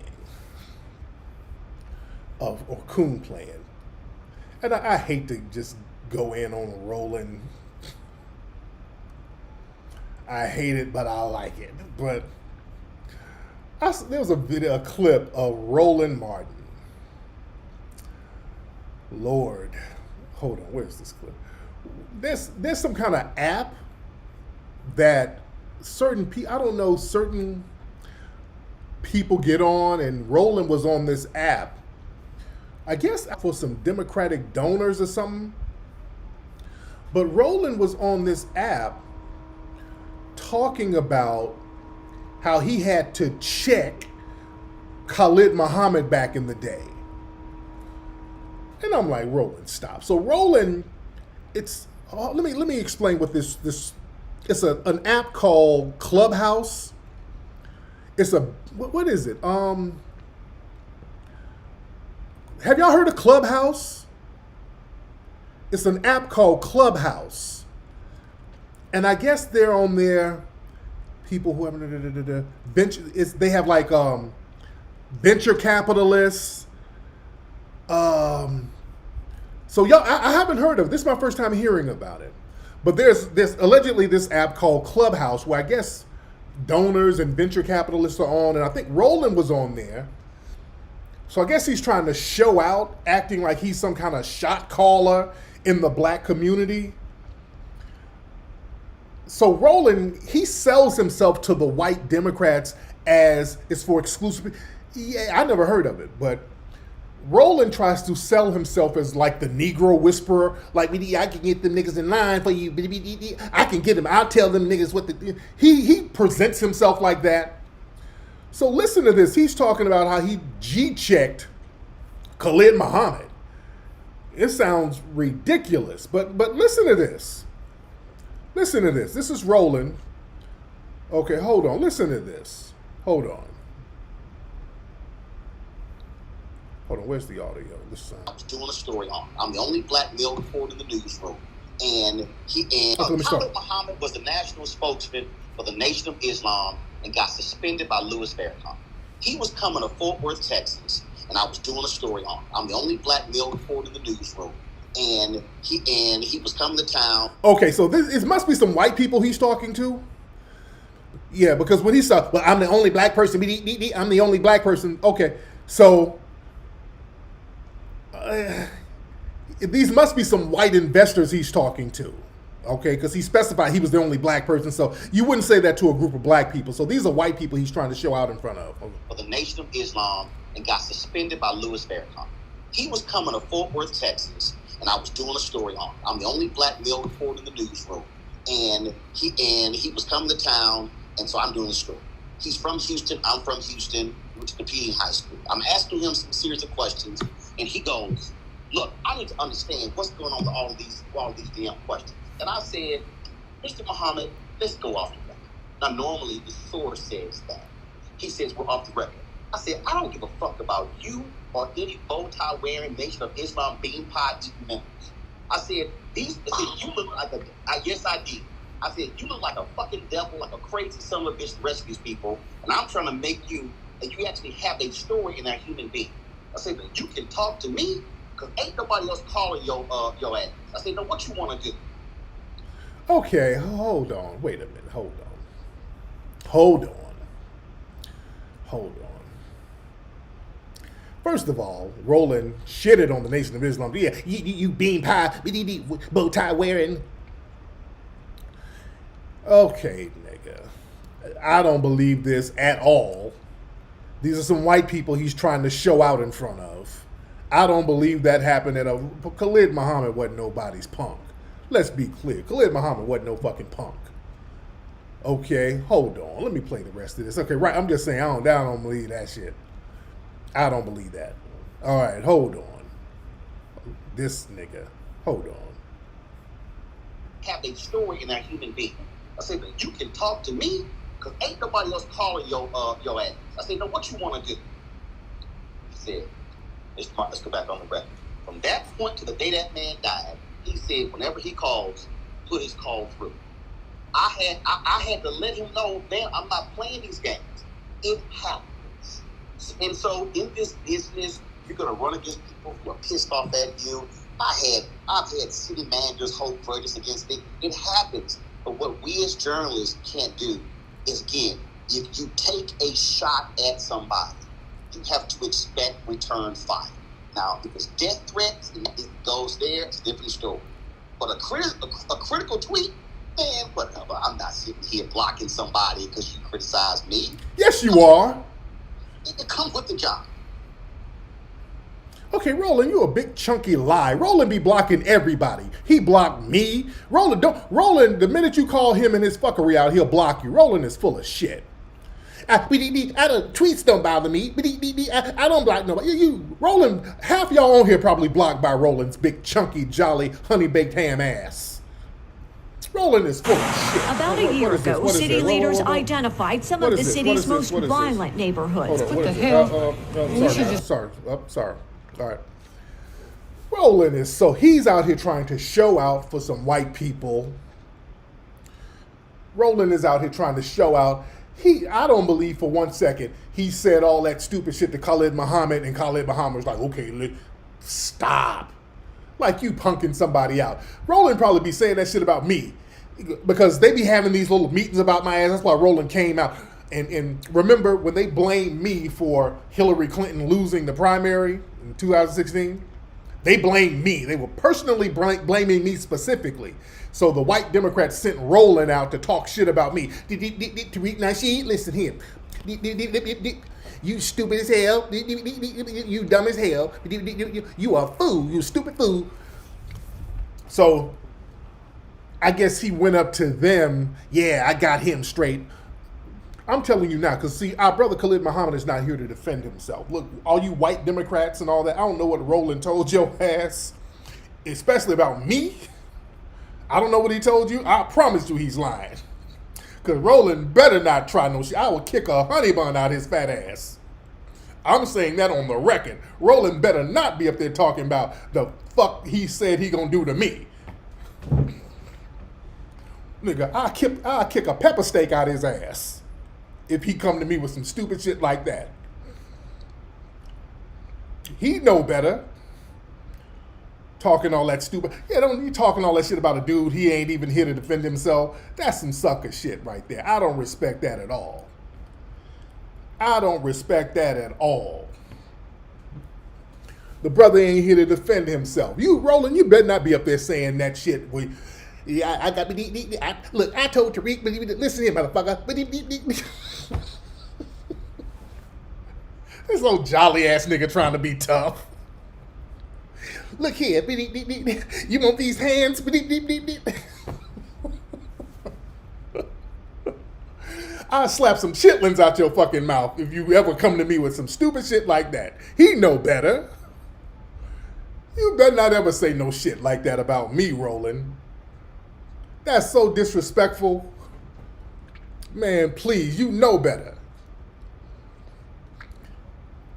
Or coon playing. And I hate to just go in on Roland. I hate it, but I like it. But there was a clip of Roland Martin. Lord. Hold on, where's this clip? There's some kind of app that certain people get on, and Roland was on this app. I guess for some Democratic donors or something. But Roland was on this app talking about how he had to check Khalid Muhammad back in the day. And I'm like, Roland, stop. So Roland, let me explain what this it's an app called Clubhouse. It's what is it? Have y'all heard of Clubhouse? It's an app called Clubhouse. And I guess they're on there, people who have venture, they have like venture capitalists. So y'all, I haven't heard of it. This is my first time hearing about it. But there's allegedly this app called Clubhouse where I guess donors and venture capitalists are on, and I think Roland was on there. So I guess he's trying to show out, acting like he's some kind of shot caller in the black community. So Roland, he sells himself to the white Democrats as it's for exclusive. Yeah, I never heard of it, but Roland tries to sell himself as like the Negro whisperer. Like, I can get them niggas in line for you. I can get them. I'll tell them niggas what the. He presents himself like that. So listen to this. He's talking about how he G-checked Khalid Muhammad. It sounds ridiculous, but listen to this. Listen to this. This is Roland. Okay, hold on. Listen to this. Hold on. Hold on. Where's the audio? I was doing a story on. I'm the only black male reporter in the newsroom, and Khalid Muhammad was the national spokesman for the Nation of Islam and got suspended by Louis Farrakhan. He was coming to Fort Worth, Texas, and I was doing a story on. I'm the only black male reporter in the newsroom, and he was coming to town. Okay, so it must be some white people he's talking to. Yeah, because when he saw, well, I'm the only black person. I'm the only black person. Okay, so these must be some white investors he's talking to. Okay, because he specified he was the only black person, so you wouldn't say that to a group of black people. So these are white people he's trying to show out in front of. For the Nation of Islam and got suspended by Louis Farrakhan. He was coming to Fort Worth, Texas, and I was doing a story on. I'm the only black male reporter in the newsroom, and he was coming to town, and so I'm doing a story. He's from Houston. I'm from Houston. We went to competing high school. I'm asking him some series of questions, and he goes, "Look, I need to understand what's going on with all these damn questions." And I said, "Mr. Muhammad, let's go off the record." Now, normally the source says that. He says, "We're off the record." I said, "I don't give a fuck about you or any bow tie wearing Nation of Islam bean pie eating members." I said, "You look like a," yes, I did. I said, "You look like a fucking devil, like a crazy son of a bitch that rescues people. And I'm trying to make you, and you actually have a story in that human being." I said, "But you can talk to me because ain't nobody else calling your ass." I said, "Now what you want to do?" Okay, hold on. Wait a minute. Hold on. First of all, Roland shitted on the Nation of Islam. Yeah, you bean pie, bow tie wearing. Okay, nigga. I don't believe this at all. These are some white people he's trying to show out in front of. I don't believe that happened at a... Khalid Muhammad wasn't nobody's punk. Let's be clear. Khalid Muhammad wasn't no fucking punk. Okay, hold on. Let me play the rest of this. Okay, right. I'm just saying, I don't believe that shit. I don't believe that. All right, hold on. This nigga. Hold on. Have a story in that human being. I said, you can talk to me, because ain't nobody else calling your ass. I said, now what you want to do? He said, let's go back on the record. From that point to the day that man died, he said, whenever he calls, put his call through. I had to let him know, man, I'm not playing these games. It happens. And so in this business, you're going to run against people who are pissed off at you. I've had city managers hold grudges against me. It happens. But what we as journalists can't do is, again, if you take a shot at somebody, you have to expect return fire. Now, if it's death threats and it goes there, it's a different story. But a critical tweet, man, whatever. I'm not sitting here blocking somebody because you criticize me. Yes, you are. It comes with the job. Okay, Roland, you a big chunky lie. Roland be blocking everybody. He blocked me. Roland, the minute you call him and his fuckery out, he'll block you. Roland is full of shit. Tweets don't bother me. I don't block nobody. Roland, half y'all on here probably blocked by Roland's big chunky jolly honey baked ham ass. Roland is full of shit. About a year ago, city leaders identified some of the city's most violent neighborhoods. What the hell? Sorry. All right. Roland is he's out here trying to show out for some white people. Roland is out here trying to show out. I don't believe for 1 second he said all that stupid shit to Khalid Muhammad, and Khalid Muhammad was like, okay, stop. Like you punking somebody out. Roland probably be saying that shit about me because they be having these little meetings about my ass. That's why Roland came out. And remember when they blamed me for Hillary Clinton losing the primary in 2016? They blamed me. They were personally blaming me specifically. So the white Democrats sent Roland out to talk shit about me. Tariq Nasheed, listen here. You stupid as hell. You dumb as hell. You a fool. You stupid fool. So I guess he went up to them. Yeah, I got him straight. I'm telling you now, because see, our brother Khalid Muhammad is not here to defend himself. Look, all you white Democrats and all that, I don't know what Roland told your ass, especially about me. I don't know what he told you. I promise you he's lying. Because Roland better not try no shit. I will kick a honey bun out his fat ass. I'm saying that on the record. Roland better not be up there talking about the fuck he said he gonna do to me. Nigga, I'll kick a pepper steak out his ass if he come to me with some stupid shit like that. He know better. Talking all that stupid. Yeah, don't you talking all that shit about a dude he ain't even here to defend himself. That's some sucker shit right there. I don't respect that at all. I don't respect that at all. The brother ain't here to defend himself. You, Roland, you better not be up there saying that shit. Yeah, look, I told Tariq, but listen here, motherfucker. This old jolly ass nigga trying to be tough. Look here, you want these hands? I'll slap some chitlins out your fucking mouth if you ever come to me with some stupid shit like that. He know better. You better not ever say no shit like that about me, Roland. That's so disrespectful. Man, please, you know better.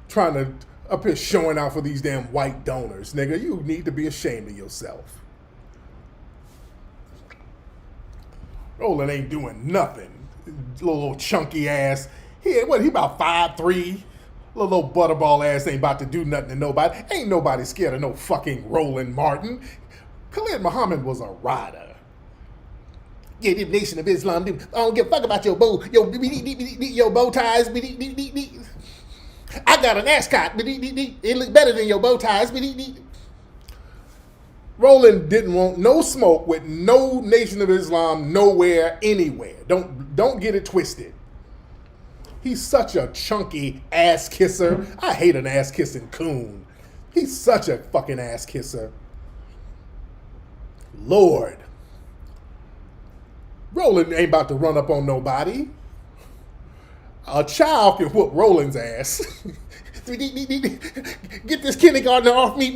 Trying to up here showing out for these damn white donors, nigga. You need to be ashamed of yourself. Roland ain't doing nothing. Little chunky ass. He about 5'3". Little butterball ass ain't about to do nothing to nobody. Ain't nobody scared of no fucking Roland Martin. Khalid Muhammad was a rider. Yeah, the Nation of Islam. I don't give a fuck about your bow ties. I got an ascot. It look better than your bow ties. Roland didn't want no smoke with no Nation of Islam nowhere, anywhere. Don't get it twisted. He's such a chunky ass kisser. I hate an ass kissing coon. He's such a fucking ass kisser. Lord. Roland ain't about to run up on nobody. A child can whoop Roland's ass. Get this kindergartner off me.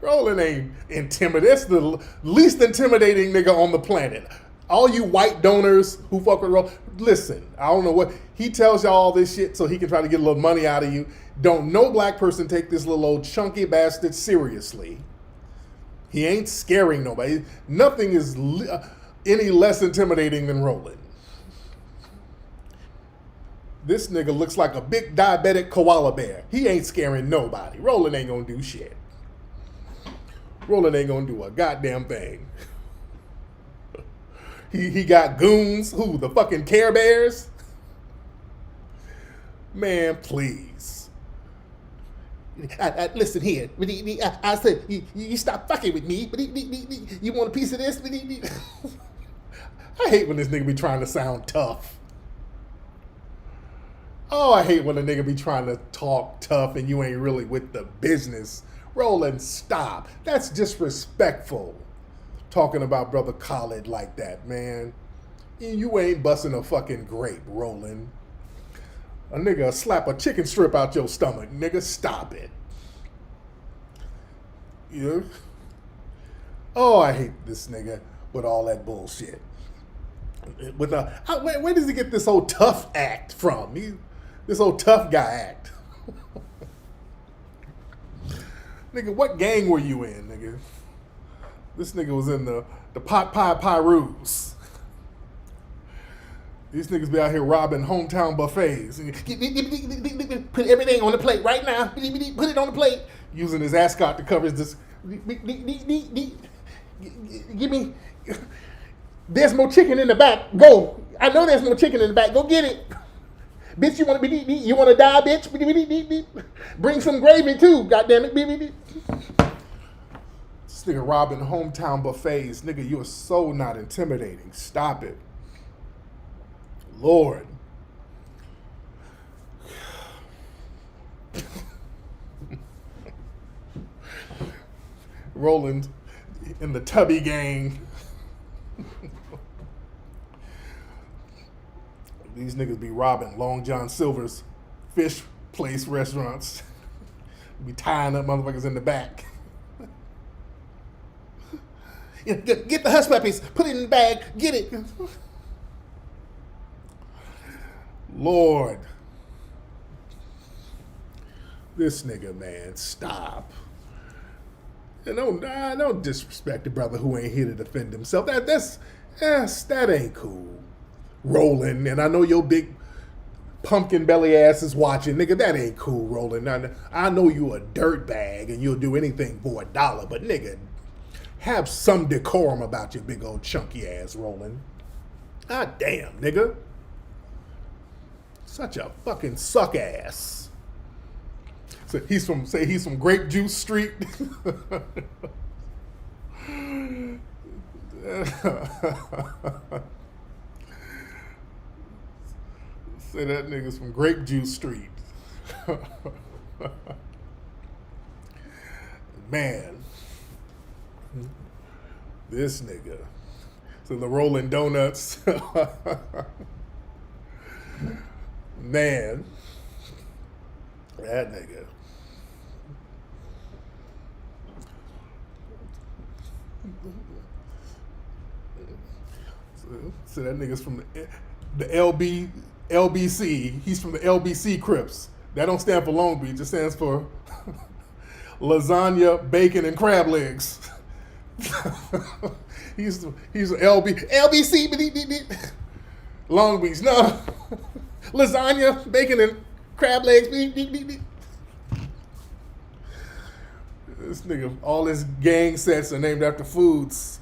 Roland ain't intimidating. That's the least intimidating nigga on the planet. All you white donors who fuck with Roland, listen, I don't know what, he tells y'all all this shit so he can try to get a little money out of you. Don't no black person take this little old chunky bastard seriously. He ain't scaring nobody. Nothing is any less intimidating than Roland. This nigga looks like a big diabetic koala bear. He ain't scaring nobody. Roland ain't gonna do shit. Roland ain't gonna do a goddamn thing. He got goons. Who? The fucking Care Bears? Man, please. Listen here. I said, you stop fucking with me. You want a piece of this? I hate when this nigga be trying to sound tough. Oh, I hate when a nigga be trying to talk tough and you ain't really with the business. Roland, stop. That's disrespectful. Talking about Brother Khaled like that, man. You ain't busting a fucking grape, Roland. A nigga slap a chicken strip out your stomach. Nigga, stop it. Yeah. Oh, I hate this nigga with all that bullshit. With where does he get this old tough act from? This old tough guy act. Nigga, what gang were you in, nigga? This nigga was in the pot pie Pyroos. These niggas be out here robbing hometown buffets. Put everything on the plate right now. Put it on the plate. Using his ascot to cover this. Give me. There's more chicken in the back. Go. I know there's more chicken in the back. Go get it. Bitch, you want to die, bitch? Bring some gravy too. Goddamn it. This nigga robbing hometown buffets. Nigga, you are so not intimidating. Stop it. Lord. Roland in the Tubby gang. These niggas be robbing Long John Silver's fish place restaurants. Be tying up motherfuckers in the back. Get the hush puppies. Put it in the bag. Get it. Lord. This nigga, man, stop. And don't disrespect a brother who ain't here to defend himself. That ain't cool. Roland, and I know your big pumpkin belly ass is watching. Nigga, that ain't cool, Roland. I know you a dirtbag and you'll do anything for $1, but nigga, have some decorum about your big old chunky ass, Roland. God damn, nigga. Such a fucking suck ass. So he's from Grape Juice Street. Say that nigga's from Grape Juice Street. Man. This nigga. So the Rolling Donuts. Man. That nigga. So that nigga's from the LBC. He's from the LBC Crips. That don't stand for Long Beach. It stands for lasagna, bacon, and crab legs. he's LBC. Long Beach. No. Lasagna, bacon, and crab legs. This nigga, all his gang sets are named after foods.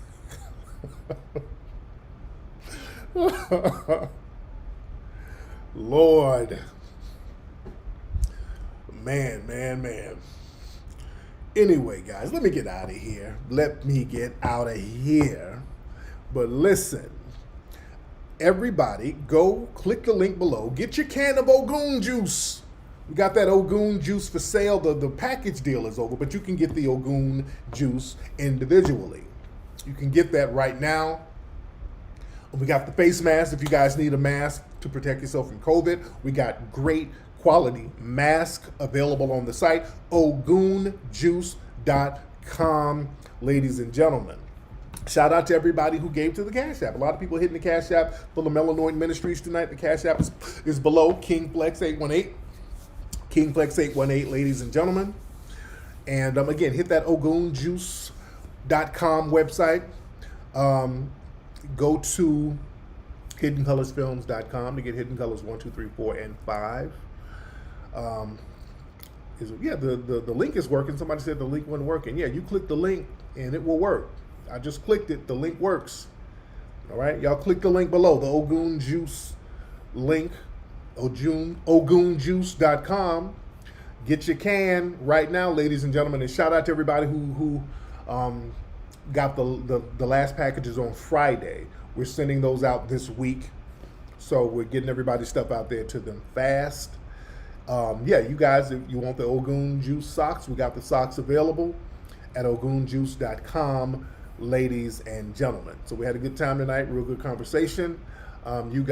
Lord. Man. Anyway, guys, let me get out of here. But listen, everybody go click the link below. Get your can of Ogun juice. We got that Ogun juice for sale. The package deal is over, but you can get the Ogun juice individually. You can get that right now. We got the face mask. If you guys need a mask to protect yourself from COVID, we got great quality mask available on the site, ogunjuice.com, ladies and gentlemen. Shout out to everybody who gave to the Cash App. A lot of people hitting the Cash App for the Melanoid Ministries tonight. The Cash App is below, KingFlex818. KingFlex818, ladies and gentlemen. And again, hit that ogunjuice.com website. Go to hiddencolorsfilms.com to get Hidden Colors 1, 2, 3, 4, and 5. The link is working. Somebody said the link wasn't working. Yeah, you click the link and it will work. I just clicked it. The link works. All right, y'all click the link below, the Ogun Juice link, ogunjuice.com. Get your can right now, ladies and gentlemen. And shout out to everybody who got the last packages on Friday. We're sending those out this week. So we're getting everybody's stuff out there to them fast. You guys, if you want the Ogun Juice socks, we got the socks available at ogunjuice.com, ladies and gentlemen. So we had a good time tonight, real good conversation. You guys